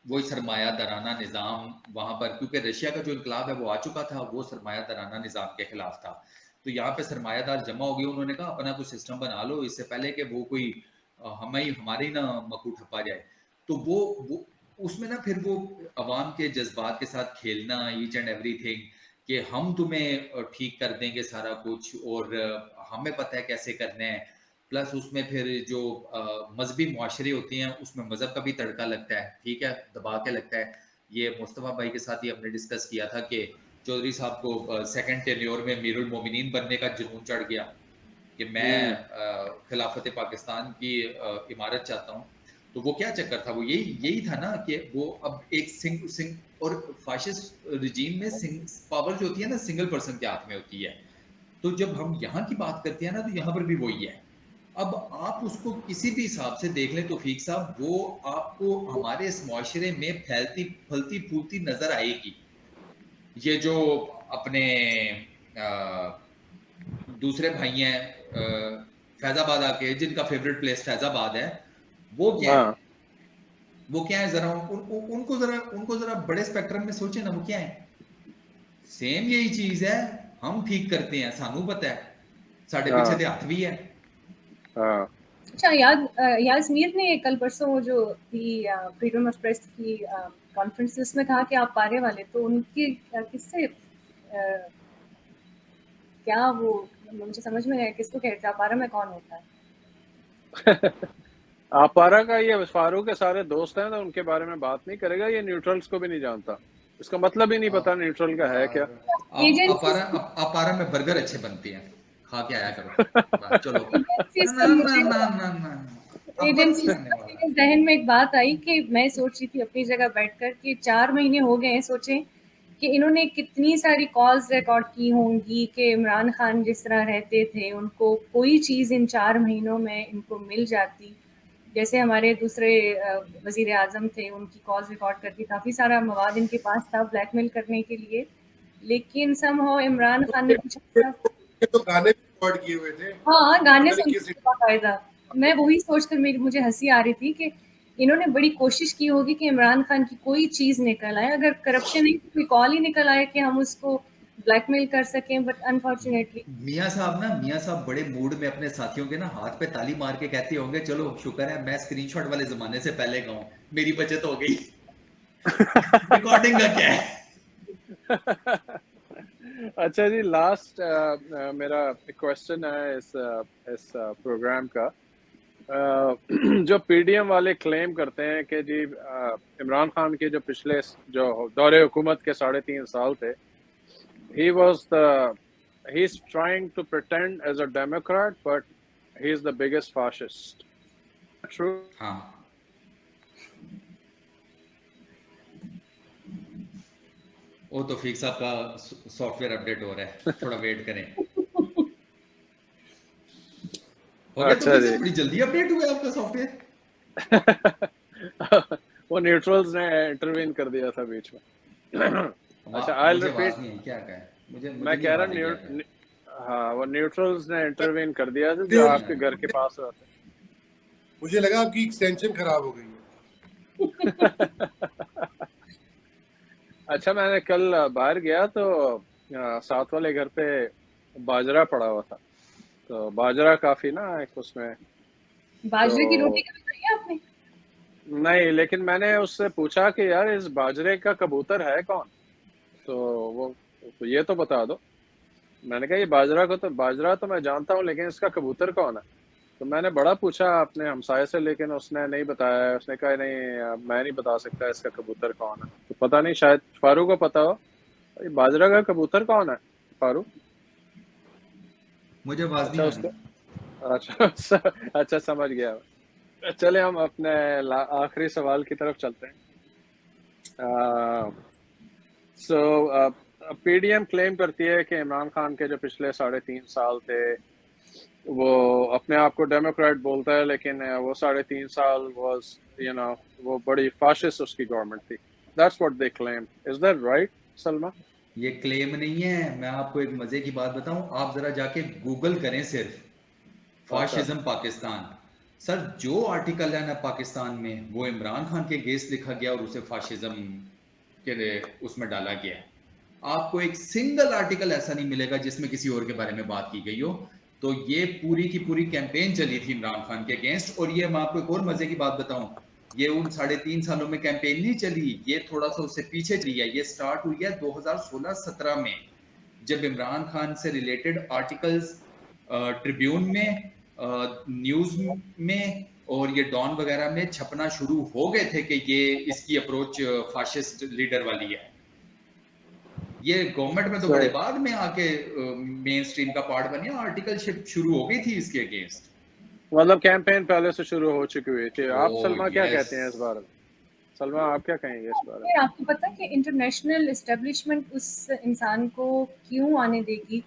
वो सरमाया दराना निज़ाम वहां पर, क्योंकि रशिया का जो इनकलाब है वो आ चुका था, वो सरमाया दराना निज़ाम के खिलाफ था। तो यहाँ पे सरमायादार जमा हो गए, उन्होंने कहा अपना कुछ सिस्टम बना लो इससे पहले कि वो कोई हमारे ही ना मकू ठप्पा जाए। तो वो उसमें ना फिर वो अवाम के जज्बात के साथ खेलना, ईच एंड एवरीथिंग, कि हम तुम्हें ठीक कर देंगे सारा कुछ, और हमें पता है कैसे करना है। प्लस उसमें फिर जो मजहबी मुआशरे होते हैं उसमें मजहब का भी तड़का लगता है, ठीक है, दबा के लगता है। ये मुस्तफ़ा भाई के साथ ही हमने डिस्कस किया था कि चौधरी साहब को सेकंड टेन्योर में मीरुल मोमिनीन बनने का जुनून चढ़ गया कि मैं खिलाफत पाकिस्तान की इमारत चाहता हूँ। तो वो क्या चक्कर था? वो यही था ना कि वो अब एक और फाशिस्ट रिजीम में पावर जो होती है ना, सिंगल पर्सन के हाथ में होती है। तो जब हम यहाँ की बात करते हैं ना, तो यहाँ पर भी वही है। अब आप उसको किसी भी हिसाब से देख लें तौफीक साहब, वो आपको हमारे इस मुआशरे में फैलती फलती फूलती नजर आएगी। ये जो अपने दूसरे भाई हैं फैजाबाद आके, जिनका फेवरेट प्लेस फैजाबाद है, वो क्या है? वो क्या है? जरा उनको जरा बड़े स्पेक्ट्रम में सोचे ना, वो क्या है? सेम यही चीज है, हम ठीक करते हैं, सानू पता है, साढ़े पीछे ते हाथ भी है। अच्छा, यास्मीर ने कल परसों जो थी फ्रीडम ऑफ प्रेस की कॉन्फ्रेंस, उसमें कहा कि आप पारे वाले, तो उनकी किससे क्या वो मुझे समझ में आया किसको कहते हैं? आपारा में कौन होता है? आपारा का ये फारूक के सारे दोस्त हैं, तो उनके बारे में बात नहीं करेगा। ये न्यूट्रल्स को भी नहीं जानता, इसका मतलब ही नहीं पता न्यूट्रल का है क्या। आपारा में बर्गर अच्छे बनते हैं। खा के आया करो बस, चलो एजेंसीज ना का ना मुझे ना ना ना अपन नहीं एजेंसीज खाने का वाला। मेरे जहन में एक बात आई कि मैं सोच रही थी अपनी जगह बैठकर कि 4 महीने हो गए हैं, सोचें कि इन्होंने कितनी सारी कॉल्स रिकॉर्ड की होंगी कि इमरान खान जिस तरह रहते थे उनको कोई चीज़ इन 4 महीनों में इनको मिल जाती। जैसे हमारे दूसरे वज़ीर आज़म थे, उनकी कॉल्स रिकॉर्ड करके काफ़ी सारा मवाद इनके पास था ब्लैकमेल करने के लिए, लेकिन समहाउ इमरान खान ने कुछ ऐसा। ये तो गाने भी रिकॉर्ड किए हुए थे, हाँ, गाने पता नहीं सुनती किस। थी बाकायदा। मैं वही सोचकर मुझे हँसी आ रही थी कि इन्होंने बड़ी कोशिश की होगी कि इमरान खान की कोई चीज़ निकल आए, अगर करप्शन नहीं तो कोई कॉल ही निकल आए कि हम उसको ब्लैकमेल कर सकें, बट अनफॉर्चुनेटली मियाँ साहब बड़े मूड में अपने साथियों के ना हाथ पे ताली मार के कहते होंगे, चलो शुक्र है मैं स्क्रीनशॉट वाले जमाने से पहले गाऊं, मेरी बचत हो गई। रिकॉर्डिंग का क्या है? अच्छा जी, लास्ट मेरा क्वेश्चन है इस प्रोग्राम का। जो पीडीएम वाले क्लेम करते हैं कि जी इमरान खान के जो पिछले जो दौरे हुकूमत के 3.5 साल थे, he is trying to pretend as a Democrat, but he is the biggest fascist. True? हाँ, वो तो फीक साहब का सॉफ्टवेयर अपडेट हो रहा है, थोड़ा वेट करें। हो गया तो अच्छा फीक जी। साहब, बड़ी जल्दी अपडेट हुआ आपका सॉफ्टवेयर। वो न्यूट्रल्स ने इंटरवीन कर दिया था बीच में। अच्छा, आई मुझे रिपीट। आवाज नहीं है, क्या कहा है? मुझे मैं नहीं कह रहा आवाज है, क्या कहा है? हाँ, वो न्यूट्रल्स ने इंटरवीन कर दिया था जो मुझे नहीं आ आपके घर के रही। पास रहते मुझे लगा आपकी एक्सटेंशन खराब हो गई है। अच्छा, मैंने कल बाहर गया तो साथ वाले घर पे बाजरा पड़ा हुआ था, तो बाजरा काफी ना एक उसमें, बाजरे की रोटी तो कभी खाई है आपने? नहीं, लेकिन मैंने उससे पूछा कि यार इस बाजरे का कबूतर है कौन, तो वो तो ये तो बता दो। मैंने कहा ये बाजरा तो मैं जानता हूँ, लेकिन इसका कबूतर कौन है। तो मैंने बड़ा पूछा अपने हमसाये से, लेकिन उसने नहीं बताया। उसने कहा नहीं, मैं नहीं बता सकता इसका कबूतर कौन है। तो पता नहीं, शायद फारूक को पता हो, ये बाजरा का कबूतर कौन है फारूक? मुझे आवाज नहीं अच्छा, आ उसका रही। अच्छा अच्छा, समझ गया। चले हम अपने आखिरी सवाल की तरफ चलते हैं। सो पीडीएम क्लेम करती है कि इमरान खान के जो पिछले 3.5 साल थे, वो अपने आप को डेमोक्रेट बोलता है, लेकिन वो 3.5 साल वाज वो बड़ी फाशिस्ट उसकी गवर्नमेंट थी। That's what they claim. Is that right, Salma? ये क्लेम नहीं है, मैं आपको एक मजे की बात बताऊं, आप जरा जाके गूगल करें सिर्फ अच्छा फाशिज्म पाकिस्तान। सर, जो आर्टिकल है ना पाकिस्तान में, वो इमरान खान के अगेंस्ट लिखा गया और उसे फाशिज्म के उसमें डाला गया है। आपको एक सिंगल आर्टिकल ऐसा नहीं मिलेगा जिसमें किसी और के बारे में बात की गई हो। तो ये पूरी की पूरी कैंपेन चली थी इमरान खान के अगेंस्ट। और ये मैं आपको एक और मजे की बात बताऊं, ये उन 3.5 सालों में कैंपेन नहीं चली, ये थोड़ा सा उससे पीछे चली है। ये स्टार्ट हुई है 2016-17 में, जब इमरान खान से रिलेटेड आर्टिकल्स ट्रिब्यून में, न्यूज में और ये डॉन वगैरह में छपना शुरू हो गए थे कि ये इसकी अप्रोच फाशिस्ट लीडर वाली है। ये गवर्नमेंट में तो बड़े सही। बाद में आके मेन स्ट्रीम का पार्ट बनी, आर्टिकलशिप शुरू हो गई थी इसके अगेंस्ट। मतलब कैंपेन पहले से शुरू हो चुकी हुई थी। आप ओ सलमा क्या यस। कहते हैं इस बारे में? सलमा, आप क्या कहेंगे इस बारे में? फिर आपको पता है कि इंटरनेशनल एस्टेब्लिशमेंट उस इंसान को क्यों आने देगी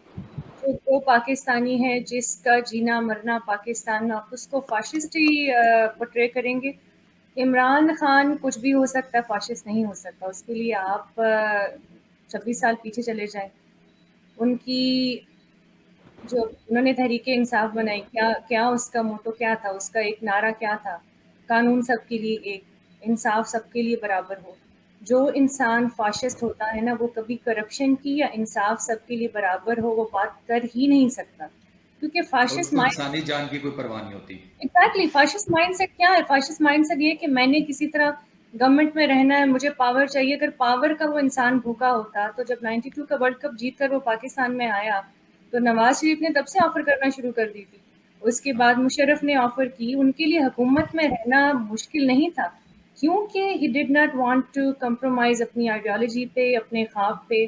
जो दो पाकिस्तानी है, जिसका जीना मरना पाकिस्तान में, आप उसको फाशिस्ट ही पोर्ट्रे करेंगे? इमरान खान कुछ भी हो सकता है, फाशिस्ट नहीं हो सकता। उसके लिए आप 26 साल पीछे चले जाएं। उनकी जो उन्होंने तहरीके इंसाफ बनाई, क्या क्या उसका मोटो क्या था, उसका एक नारा क्या था? कानून सबके लिए एक, इंसाफ सबके लिए बराबर हो। जो इंसान फाशिस्ट होता है ना, वो कभी करप्शन की या इंसाफ सबके लिए बराबर हो वो बात कर ही नहीं सकता, क्योंकि और फाशिस्ट उसको माइंड। इंसानी जान की कोई परवाह नहीं होती। एग्जैक्टली, फाशिस्ट माइंडसेट क्या है? फाशिस्ट माइंडसेट ये है कि मैंने किसी तरह गवर्नमेंट में रहना है, मुझे पावर चाहिए। अगर पावर का वो इंसान भूखा होता तो जब 92 का वर्ल्ड कप जीत कर वो पाकिस्तान में आया, तो नवाज शरीफ ने तब से ऑफर करना शुरू कर दी थी। उसके बाद हाँ। मुशर्रफ ने ऑफर की। उनके लिए हुकूमत में रहना मुश्किल नहीं था, क्योंकि he did not want to compromise अपनी आइडियोलॉजी पे, अपने ख्वाब पे।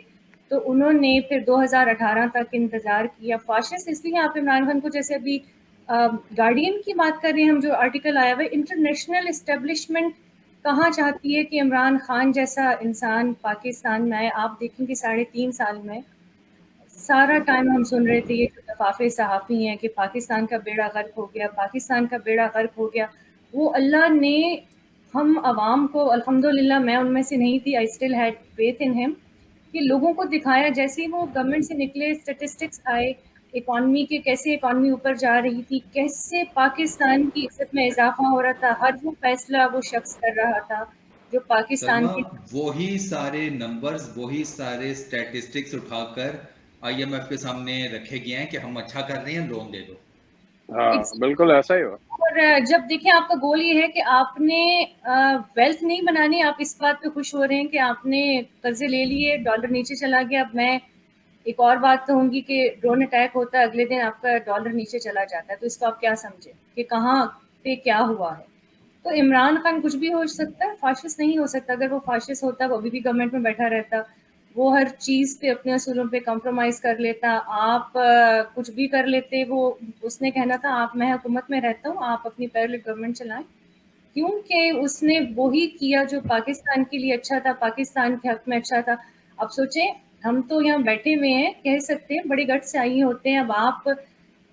तो उन्होंने फिर 2018 तक इंतज़ार किया। फाशिस्ट इसलिए आप इमरान खान को, जैसे अभी गार्डियन की बात कर रहे हैं हम, जो आर्टिकल आया हुआ है, इंटरनेशनल इस्टेब्लिशमेंट कहाँ चाहती है कि इमरान खान जैसा इंसान पाकिस्तान में आए। आप देखेंगे 3.5 साल में सारा टाइम हम सुन रहे थे ये जो लफाफे सहाफ़ी हैं कि पाकिस्तान का बेड़ा गर्क हो गया, पाकिस्तान का बेड़ा गर्क हो गया। वो अल्लाह ने हम अवाम को, अल्हम्दुलिल्लाह मैं उनमें से नहीं थी, I still had faith in him, कि लोगों को दिखाया जैसे ही वो गवर्नमेंट से निकले, स्टैटिस्टिक्स आए इकॉनमी के, कैसे इकॉनमी ऊपर जा रही थी, कैसे पाकिस्तान की इज्जत में इजाफा हो रहा था, हर वो फैसला वो शख्स कर रहा था जो पाकिस्तान सलमा, की। वही सारे नंबर्स, वही सारे स्टैटिस्टिक्स उठाकर IMF के सामने रखे गए हैं कि हम अच्छा कर रहे हैं, लोन दे दो। हाँ बिल्कुल ऐसा ही हुआ। और जब देखें आपका गोल ये है कि आपने वेल्थ नहीं बनानी, आप इस बात पे खुश हो रहे हैं कि आपने कर्जे ले लिए, डॉलर नीचे चला गया। अब मैं एक और बात कहूँगी कि ड्रोन अटैक होता है, अगले दिन आपका डॉलर नीचे चला जाता है, तो इसको आप क्या समझे कि कहाँ पे क्या हुआ है। तो इमरान खान कुछ भी हो सकता है, फाशिस्ट नहीं हो सकता। अगर वो फाशिस्ट होता वो अभी भी गवर्नमेंट में बैठा रहता, वो हर चीज़ पे अपने असूलों पे कॉम्प्रोमाइज़ कर लेता। आप कुछ भी कर लेते, वो उसने कहना था आप, मैं हुकूमत में रहता हूँ, आप अपनी पैरेलल गवर्नमेंट चलाएं, क्योंकि उसने वही किया जो पाकिस्तान के लिए अच्छा था, पाकिस्तान के हक में अच्छा था। अब सोचें, हम तो यहाँ बैठे हुए हैं, कह सकते हैं बड़े गट से आई होते हैं। अब आप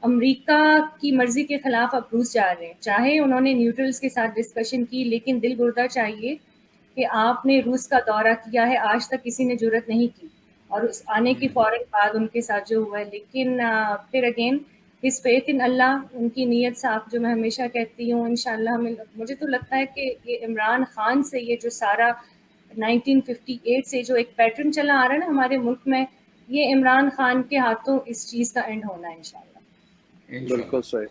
अमेरिका की मर्जी के खिलाफ आप रूस जा रहे हैं, चाहे उन्होंने न्यूट्रल्स के साथ डिस्कशन की, लेकिन दिल गुर्दा चाहिए कि आपने रूस का दौरा किया है, आज तक किसी ने जुर्रत नहीं की, और उस आने की फ़ौरन बाद उनके साथ जो हुआ है। लेकिन फिर अगेन हिज फेथ इन अल्लाह, उनकी नीयत साफ, जो मैं हमेशा कहती हूँ। इंशाल्लाह हमें, मुझे तो लगता है कि ये इमरान खान से, ये जो सारा 1958 से जो एक पैटर्न चला आ रहा है ना हमारे मुल्क में, ये इमरान खान के हाथों इस चीज़ का एंड होना है इंशाल्लाह। बिल्कुल सही।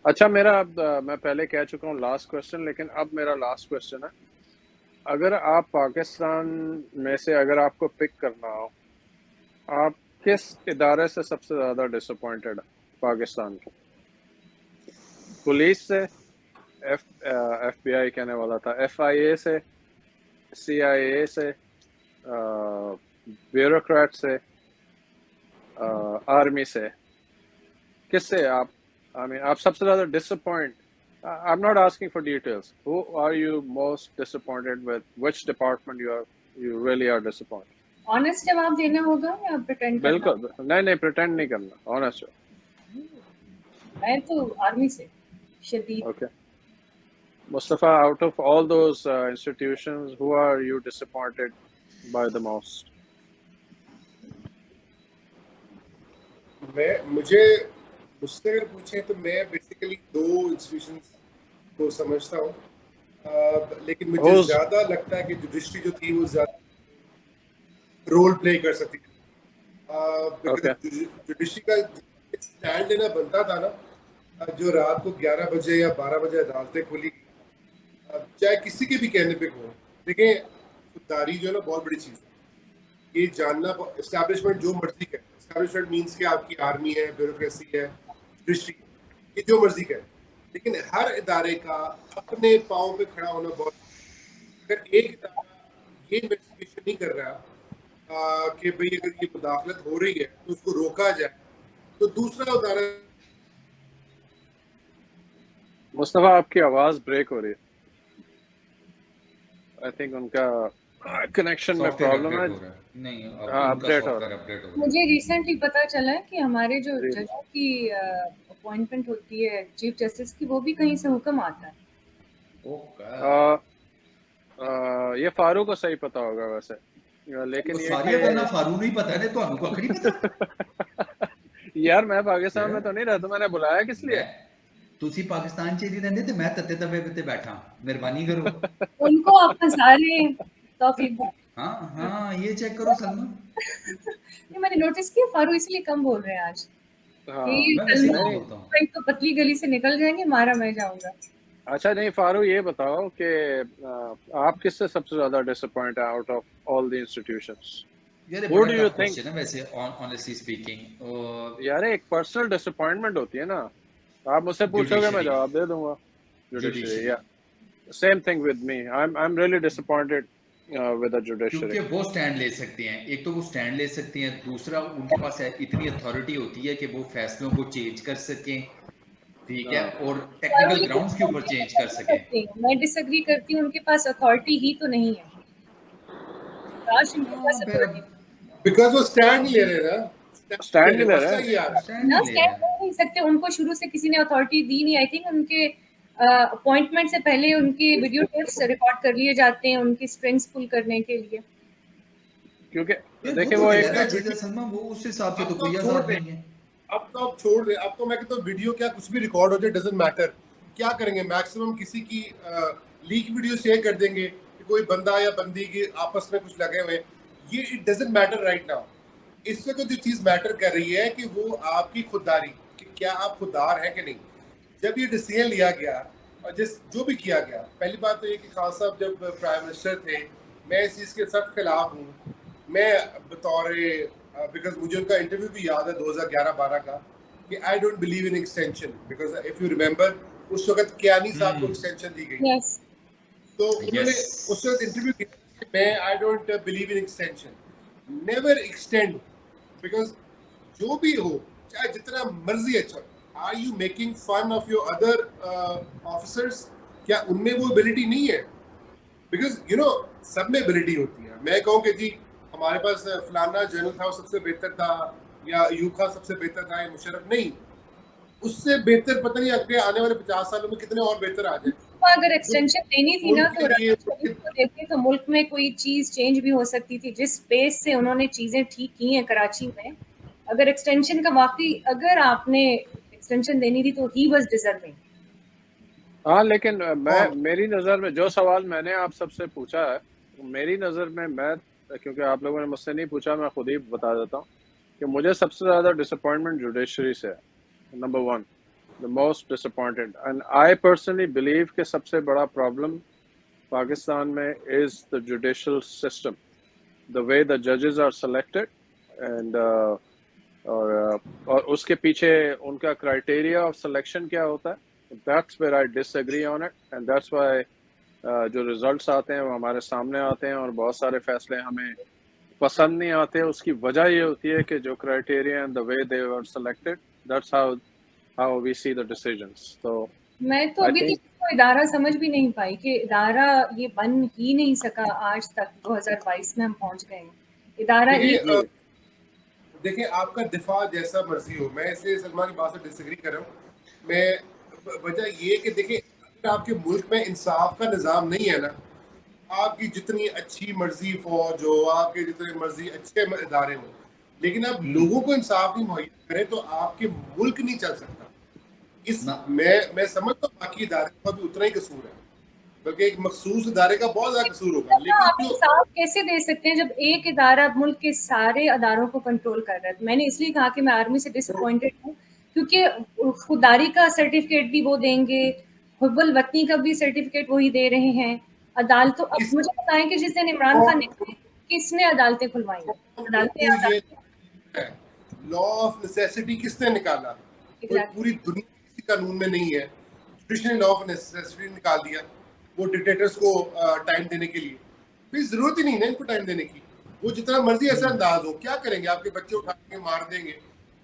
अच्छा मेरा अब मैं पहले कह चुका हूँ लास्ट क्वेश्चन, लेकिन अब मेरा लास्ट क्वेश्चन है, अगर आप पाकिस्तान में से अगर आपको पिक करना हो, आप किस इदारे से सबसे ज़्यादा डिसअपॉइंटेड है पाकिस्तान के? पुलिस से, FBI कहने वाला था, FIA से, CIA से, ब्यूरोक्रेट से, आर्मी से, किससे आप, आई मीन आप सबसे ज़्यादा disappoint? I'm not asking for details. Who are you most disappointed with? Which department you really are disappointed? Honest जवाब देना होगा या प्रिटेंड करना? बिल्कुल नहीं, प्रिटेंड नहीं करना, ऑनेस्ट। मैं तो आर्मी से शदीद। Okay. Mustafa, out of all those institutions, who are you disappointed by the most? मुझे मुझसे अगर पूछें तो मैं बेसिकली 2 इंस्टीट्यूशंस को समझता हूँ, लेकिन मुझे ज़्यादा लगता है कि जुडिशरी जो थी वो ज़्यादा रोल प्ले कर सकती थी। जुडिशरी का स्टैंड लेना बनता था ना, जो रात को 11 बजे या 12 बजे अदालतें खुली, चाहे किसी के भी कहने पे हो। देखिए, खुददारी जो है ना बहुत बड़ी चीज़ है। ये जानना, एस्टैब्लिशमेंट जो मर्जी करे, एस्टैब्लिशमेंट मीन्स कि आपकी आर्मी है, ब्यूरोक्रेसी है, जुडिशरी, ये जो मर्जी करे, लेकिन हर इदारे का अपने पाँव पे खड़ा होना बहुत। अगर एक इदारा ये इन्वेस्टिगेशन नहीं कर रहा कि भाई अगर ये मुदाखलत हो रही है तो उसको रोका जाए, तो दूसरा इदारा। मुस्तफा, आपकी आवाज ब्रेक हो रही है। आई थिंक उनका कनेक्शन में प्रॉब्लम है। नहीं, अपडेट हो रहा है। मुझे रिसेंटली पता चला है कि हमारे जो जजों की अपॉइंटमेंट होती है चीफ जस्टिस की, वो भी कहीं से हुक्म आता है। ये फारूक को सही पता होगा वैसे, लेकिन ये फारूक नहीं पता है, तो नहीं पता। यार मैं पाकिस्तान में तो नहीं रहता, मैंने बुलाया किस लिए? तुसी पाकिस्तान च नहीं रहंदे ते मैं तत्ते तवे पे बैठा, मेहरबानी करो। उनको आप सारे तौफीक। हाँ, ये चेक करो सलमा। ये मैंने नोटिस किया, फारूक इसलिए कम बोल रहे हैं आज। मैं तो पतली गली से निकल जाएंगे, मारा मैं जाऊंगा। अच्छा नहीं फारूक, ये बताओ कि आप किससे सबसे ज्यादा डिसअपॉइंट है out of all the institutions? What do you think? वैसे ऑनेस्टली स्पीकिंग, यार एक पर्सनल डिसअपॉइंटमेंट होती है ना, आप मुझसे पूछोगे मैं जवाब दे दूंगा। जुडिशरी, या same thing with me. I am really disappointed with the judiciary. क्योंकि वो स्टैंड ले सकते हैं, एक तो वो स्टैंड ले सकते हैं, दूसरा उनके पास इतनी अथॉरिटी होती है कि वो फैसलों को चेंज कर सकें, ठीक है, और टेक्निकल ग्राउंड्स के ऊपर चेंज कर सकें। मैं डिसएग्री करती हूँ, उनके पास अथॉरिटी ही तो नहीं है। काश उनके पास अथॉरिटी, बिकॉज वो स्टैंड नहीं ले रहे ना, स्टैंड नहीं ले रहे, ना स्टैंड ले नहीं सकते, उनको शुरू से किसी ने अथॉरिटी दी नहीं। आई थिंक उनके अपॉइंटमेंट से पहले उनके वीडियो टेप्स रिकॉर्ड कर लिए जाते हैं उनकी स्ट्रिंग्स पुल करने के लिए, क्योंकि देखिए वो एक सलमा वो उस हिसाब से तो कोई आजाद नहीं है। अब तो आप छोड़ दे, अब तो मैं कहता हूँ वीडियो क्या कुछ भी रिकॉर्ड हो जाए डजंट मैटर, क्या करेंगे, मैक्सिमम किसी की लीक वीडियो शेयर कर देंगे कि कोई बंदा या बंदी की आपस में कुछ लगे हुए, ये it doesn't matter right now. इस वक्त जो चीज़ मैटर कर रही है कि वो आपकी खुददारी, कि क्या आप खुददार हैं कि नहीं। जब ये डिसीजन लिया गया और जो भी किया गया, पहली बात तो ये कि खान साहब जब प्राइम मिनिस्टर थे, मैं इस चीज़ के सख्त खिलाफ हूँ। मैं बतौर बिकॉज मुझे उनका इंटरव्यू भी याद है 2011-12 का, कि आई don't believe in extension, because if you remember उस वक्त कियानी साहब को एक्सटेंशन दी गई। yes. तो उन्होंने उस वक्त इंटरव्यू किया, मैं I don't believe in extension, never extend, because जो भी हो चाहे जितना मर्जी अच्छा, are you making fun of your other officers, क्या उनमें वो एबिलिटी नहीं है? बिकॉज यू नो सब में एबिलिटी होती है। मैं कहूँ कि जी हमारे पास फलाना जनरल था वो सबसे बेहतर था, या यूब खान सबसे बेहतर था, या मुशर्रफ, नहीं, उससे बेहतर पता नहीं अगले आने वाले 50 सालों में कितने और बेहतर आ जाए। अगर एक्सटेंशन देनी थी ना तो देखते तो मुल्क में कोई चीज चेंज भी हो सकती थी। जिस स्पेस से उन्होंने चीजें ठीक की हैं कराची में, अगर एक्सटेंशन का वाकई अगर आपने एक्सटेंशन देनी थी तो ही वाज डिजर्विंग। हाँ, लेकिन मेरी नज़र में जो सवाल मैंने आप सबसे पूछा है, मेरी नज़र में, मैं क्योंकि आप लोगों ने मुझसे नहीं पूछा, मैं खुद ही बता देता हूँ कि मुझे सबसे ज़्यादा डिसअपॉइंटमेंट जुडिशरी से है। Number 1, the most disappointed, and I personally believe कि सबसे बड़ा प्रॉब्लम पाकिस्तान में is the judicial system, the way the जजेस आर सेलेक्टेड, एंड और उसके पीछे उनका क्राइटेरिया ऑफ सिलेक्शन क्या होता है। That's where I disagree on it, and that's why जो रिजल्ट्स आते हैं वो हमारे सामने आते हैं और बहुत सारे फैसले हमें पसंद नहीं आते। उसकी वजह ये होती है कि जो criteria and the way they were selected, that's how we see the decisions. तो मैं तो अभी तक इसको इदारा समझ भी नहीं पाई कि इदारा ये बन ही नहीं सका आज तक। 2022 में हम पहुंच गए हैं, इदारा देखिए आपका दिफा जैसा मर्जी हो, मैं इसलिए सलमा की बात से डिसएग्री कर रहा हूँ। मैं वजह ये कि देखिए आपके मुल्क में इंसाफ का निज़ाम नहीं है ना, आपकी जितनी अच्छी मर्जी फौज हो, आपके जितने मर्जी अच्छे इदारे हो, लेकिन आप लोगों को इंसाफ नहीं मुहैया करें तो आपके मुल्क नहीं चल सकता। मैं समझता हूँ बाकी इदारे का भी उतना ही कसूर है, बल्कि एक मखसूस इदारे का बहुत ज्यादा कसूर होगा। लेकिन आप इंसाफ कैसे दे सकते हैं जब एक इदारा मुल्क के सारे अदारों को कंट्रोल कर रहा है? मैंने इसलिए कहा कि मैं आर्मी से डिसअपॉइंटेड हूँ, क्योंकि खुददारी का सर्टिफिकेट भी वो देंगे, हुब्बुल वतनी का भी सर्टिफिकेट वही दे रहे हैं। अदालतों, अब मुझे बताएं कि जिस दिन इमरान खान ने किसने अदालतें खुलवाई? लॉ ऑफ नेसेसिटी किसने निकाला? पूरी दुनिया किसी कानून में नहीं है। ब्रिटिश ने लॉ ऑफ नेसेसिटी निकाल दिया वो डिक्टेटर्स को टाइम देने के लिए। फिर जरूरत ही नहीं है इनको टाइम देने की, वो जितना मर्जी ऐसा अंदाज हो, क्या करेंगे? आपके बच्चे उठाएंगे, मार देंगे,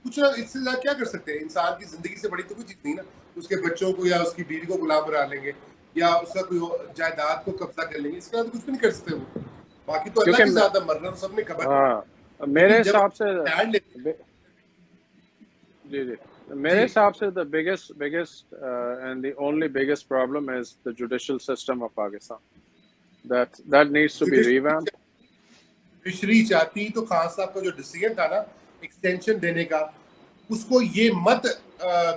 कुछ ना, इससे ज्यादा क्या कर सकते हैं? इंसान की जिंदगी से बड़ी तो कोई चीज नहीं ना। उसके बच्चों को या उसकी बीवी को गुलाम बना लेंगे या उसका कोई जायदाद को कब्जा कर लेंगे, इसके बाद कुछ भी नहीं कर सकते वो। बाकी तो अल्लाह की ज़ात है, मरना तो सबने खबर है। मेरे हिसाब से जी मेरे हिसाब से the biggest and the only biggest problem is the judicial system of Pakistan. That needs to be revamped. Judiciary चाहती तो खान साहब का जो डिसीजन था ना एक्सटेंशन देने का, उसको ये मत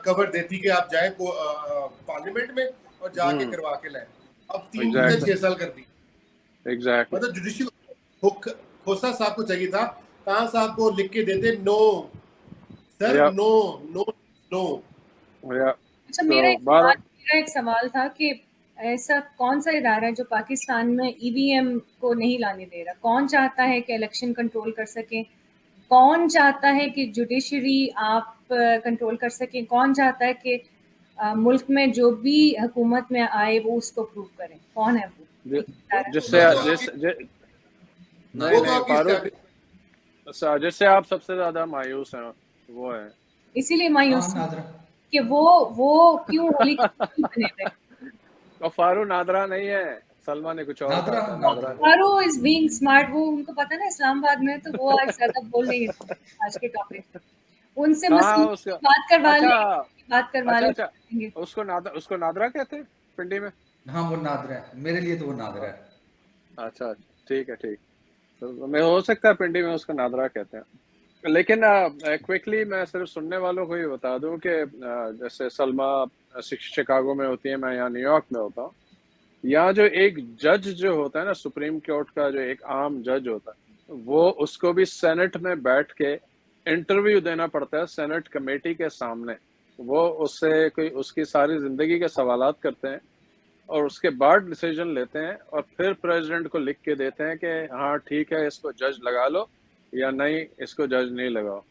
कवर देती कि आप जाएं पार्लियामेंट में और जाके करवा के लाएं। अब 3 घंटे 6 साल कर दी। Exactly. मतलब जुडिशरी खोसा साहब को चाहिए था, खान साहब को लिख के देते no sir, no no no. अच्छा, मेरा एक सवाल था कि ऐसा कौन सा इदारा है जो पाकिस्तान में ईवीएम को नहीं लाने दे रहा? कौन चाहता है कि इलेक्शन कंट्रोल कर सके? कौन चाहता है कि जुडिशरी आप कंट्रोल कर सके? कौन चाहता है कि मुल्क में जो भी हुकूमत में आए वो उसको प्रूव करें? कौन है वो? जिससे वो तो जिस आपकी जि- ना नहीं वो तो नहीं आपकी फारूक, establish- जिससे आप सबसे ज्यादा मायूस हैं वो है। इसीलिए हाँ मायूस हूँ नादरा कि वो क्यों होली के फूल बने हुए। और फारू नादरा नहीं है, सलमा ने कुछ और कहा नादरा था, नादरा नादरा नहीं। फारू इज बीइंग स्मार्ट, वो उनको पता है ना इस्लामाबाद में, तो वो आज ज्यादा बोल नहीं रहे आज के टॉपिक। उनसे कहाँ मसले उसका? की बात करवा अच्छा लें, बात करवा अच्छा लें अच्छा, देंगे। उसको नादरा कहते हैं पिंडी में? हाँ वो नादरा है मेरे लिए, तो वो नादरा है। अच्छा अच्छा, ठीक है ठीक। तो मैं, हो सकता है पिंडी में उसको नादरा कहते हैं। लेकिन क्विकली मैं सिर्फ सुनने वालों को ही बता दूं कि जैसे सलमा शिकागो में होती है, मैं यहाँ न्यूयॉर्क में होता हूँ। यहाँ जो एक जज जो होता है ना, सुप्रीम कोर्ट का जो एक आम जज होता है, वो उसको भी सेनेट में बैठ के इंटरव्यू देना पड़ता है सेनेट कमेटी के सामने। वो उससे कोई उसकी सारी जिंदगी के सवालात करते हैं और उसके बाद डिसीजन लेते हैं और फिर प्रेसिडेंट को लिख के देते हैं कि हाँ ठीक है, इसको जज लगा लो या नहीं, इसको जज नहीं लगाओ।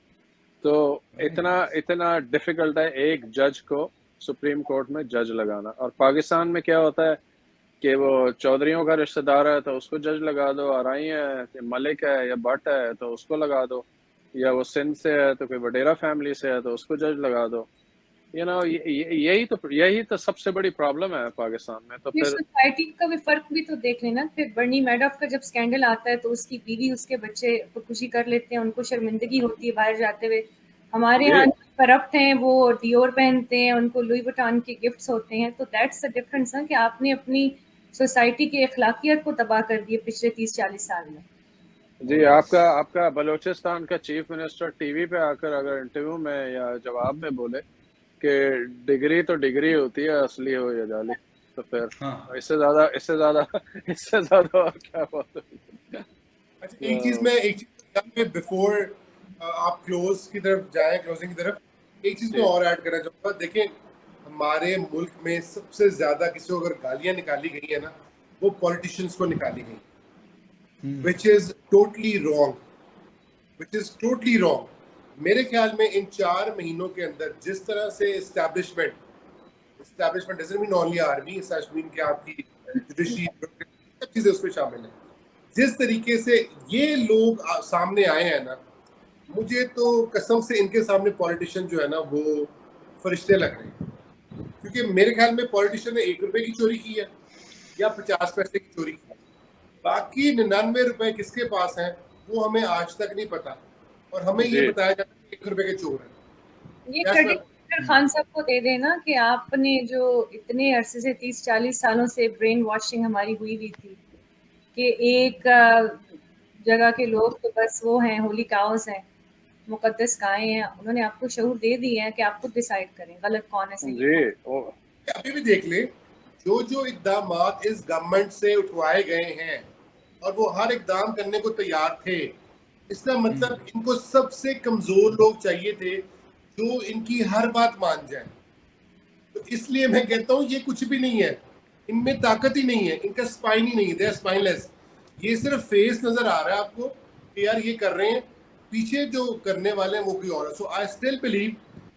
तो वेरी इतना नाइस। इतना डिफिकल्ट है एक जज को सुप्रीम कोर्ट में जज लगाना। और पाकिस्तान में क्या होता है कि वो चौधरियों का रिश्तेदार है तो उसको जज लगा दो, आरई है, मलिक है या भट्ट है तो उसको लगा दो, या वो सिंध से है तो कोई वडेरा फैमिली से है तो उसको जज लगा दो। यही तो सबसे बड़ी प्रॉब्लम है पाकिस्तान में। तो फिर फिर सोसाइटी का भी फर्क भी तो देख लेना। फिर बर्नी मैडॉफ का जब स्कैंडल आता है तो उसकी बीवी उसके बच्चे खुदकुशी कर लेते हैं, उनको शर्मिंदगी होती है बाहर जाते हुए। हमारे ये यहाँ करप्ट हैं, वो डियोर पहनते हैं, उनको लुई वुइटन के गिफ्ट्स होते हैं। तो दैट्स द डिफरेंस है कि आपने अपनी सोसाइटी की अखलाकियत को तबाह कर दिए पिछले 30-40 साल में। जी, आपका आपका बलूचिस्तान का चीफ मिनिस्टर टीवी पे आकर अगर इंटरव्यू में या जवाब में बोले कि डिग्री तो डिग्री होती है, असली हो या जाली, तो फिर हाँ इससे ज्यादा इससे ज्यादा और क्या बात है? अच्छा तो एक चीज बिफोर आप क्लोज की तरफ जाएं, क्लोजिंग की तरफ, एक चीज मैं जी और ऐड करना चाहूंगा। देखें, हमारे मुल्क में सबसे ज्यादा किसी को अगर गालियां निकाली गई है ना, वो पॉलिटिशियंस को निकाली गई, which is totally wrong, which is totally wrong. मेरे ख्याल में इन 4 महीनों के अंदर जिस तरह से establishment doesn't mean only army, mean कि आपकी जुडिशरी, सब चीजें उसमें शामिल है। जिस तरीके से ये लोग सामने आए हैं ना, मुझे तो कसम से इनके सामने पॉलिटिशियन जो है ना वो फरिश्ते लग रहे हैं। क्योंकि मेरे ख्याल में पॉलिटिशियन ने 1 रुपए की चोरी की है या 50 पैसे की चोरी की है, बाकी 99 रुपए किसके पास हैं वो हमें आज तक नहीं पता, और हमें ये जी बताया जाता है कि 1 रुपए के चोर हैं। ये That's क्रेडिट my- खान साहब को दे देना कि आपने जो इतने अरसे से 30-40 सालों से ब्रेन वॉशिंग हमारी हुई हुई थी कि एक जगह के लोग तो बस वो हैं, होली काउस हैं, मुकद्दस गायें हैं। उन्होंने आपको शऊर दे दिया है कि आप खुद डिसाइड करें गलत कौन है, सही जी कौन ओ, अभी भी देख ले, जो जो इकदाम इस गवर्नमेंट से उठवाए गए हैं और वो हर इकदाम करने को तैयार थे, इसका मतलब इनको सबसे कमजोर लोग चाहिए थे जो इनकी हर बात मान जाए। तो इसलिए मैं कहता हूँ ये कुछ भी नहीं है, इनमें ताकत ही नहीं है, इनका स्पाइन ही नहीं है, दे आर स्पाइनलेस। ये सिर्फ फेस नजर आ रहा है आपको कि यार ये कर रहे हैं, पीछे जो करने वाले हैं वो कोई और है। सो आई स्टिल बिलीव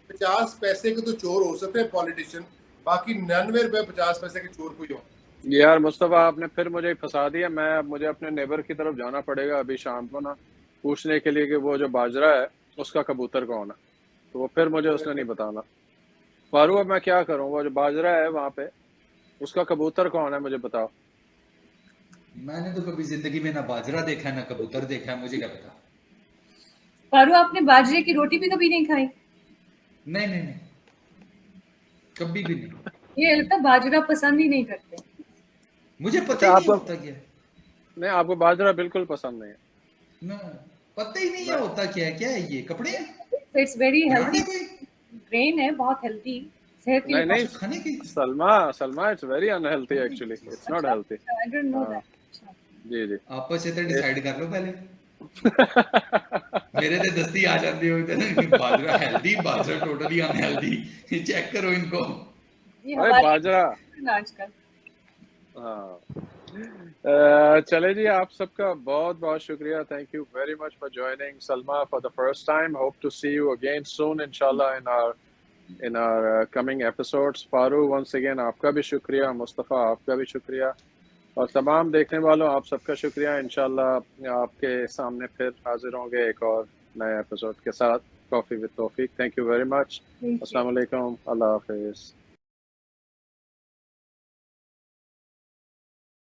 50 पैसे के तो चोर हो सकते हैं पॉलिटिशियन, बाकी 99 रुपए 50 पैसे के चोर कोई और। यार मुस्तफ़ा, आपने फिर मुझे फंसा दिया। मैं अब मुझे अपने नेबर की तरफ जाना पड़ेगा अभी शाम को ना, पूछने के लिए कि वो जो बाजरा है उसका कबूतर कौन है। तो वो फिर मुझे उसने नहीं बताना। फारूक, अब मैं क्या करूँ? वो जो बाजरा है वहां पे, उसका कबूतर कौन है मुझे बताओ। मैंने तो कभी जिंदगी में ना बाजरा देखा है ना कबूतर देखा है, मुझे क्या पता। फारू, आपने बाजरे की रोटी भी कभी नहीं खाई? नहीं नहीं नहीं, कभी भी नहीं। ये लगता है बाजरा पसंद ही नहीं करते। मुझे पता अच्छा ही नहीं आपको, होता क्या है। नहीं आपको बाजरा बिल्कुल पसंद नहीं है? ना, पता ही नहीं है मैं होता क्या है ये कपड़े हैं, इट्स वेरी ब्रांड हेल्दी, है कोई। ग्रेन है, बहुत हेल्दी, सेहत के लिए नहीं नहीं, अच्छा खाने की। Salma Salma, it's very unhealthy actually, it's not अच्छा, हेल्थी। आई डोंट नो हाँ दैट। जी जी। आपस से तो ए- डिसाइड कर लो पहले। मेरे ते दस्ती आ जाती हो इधर, बाजरा हेल्दी बाजरा टोटली अनहेल्दी, चेक करो इनको। ये अरे हमारी बाजरा, आजकल। हाँ। चले जी, आप सबका बहुत बहुत शुक्रिया। Thank you very much for joining Salma for the first time. Hope to see you again soon इंशाल्लाह in our coming episodes. Faru, once again आपका भी शुक्रिया। मुस्तफ़ा, आपका भी शुक्रिया। और तमाम देखने वालों आप सबका शुक्रिया। इंशाल्लाह आपके सामने फिर हाजिर होंगे एक और नए एपिसोड के साथ। Coffee with Taufiq. Thank you very much. Thank you. अस्सलाम वालेकुम। अल्लाह हाफिज़।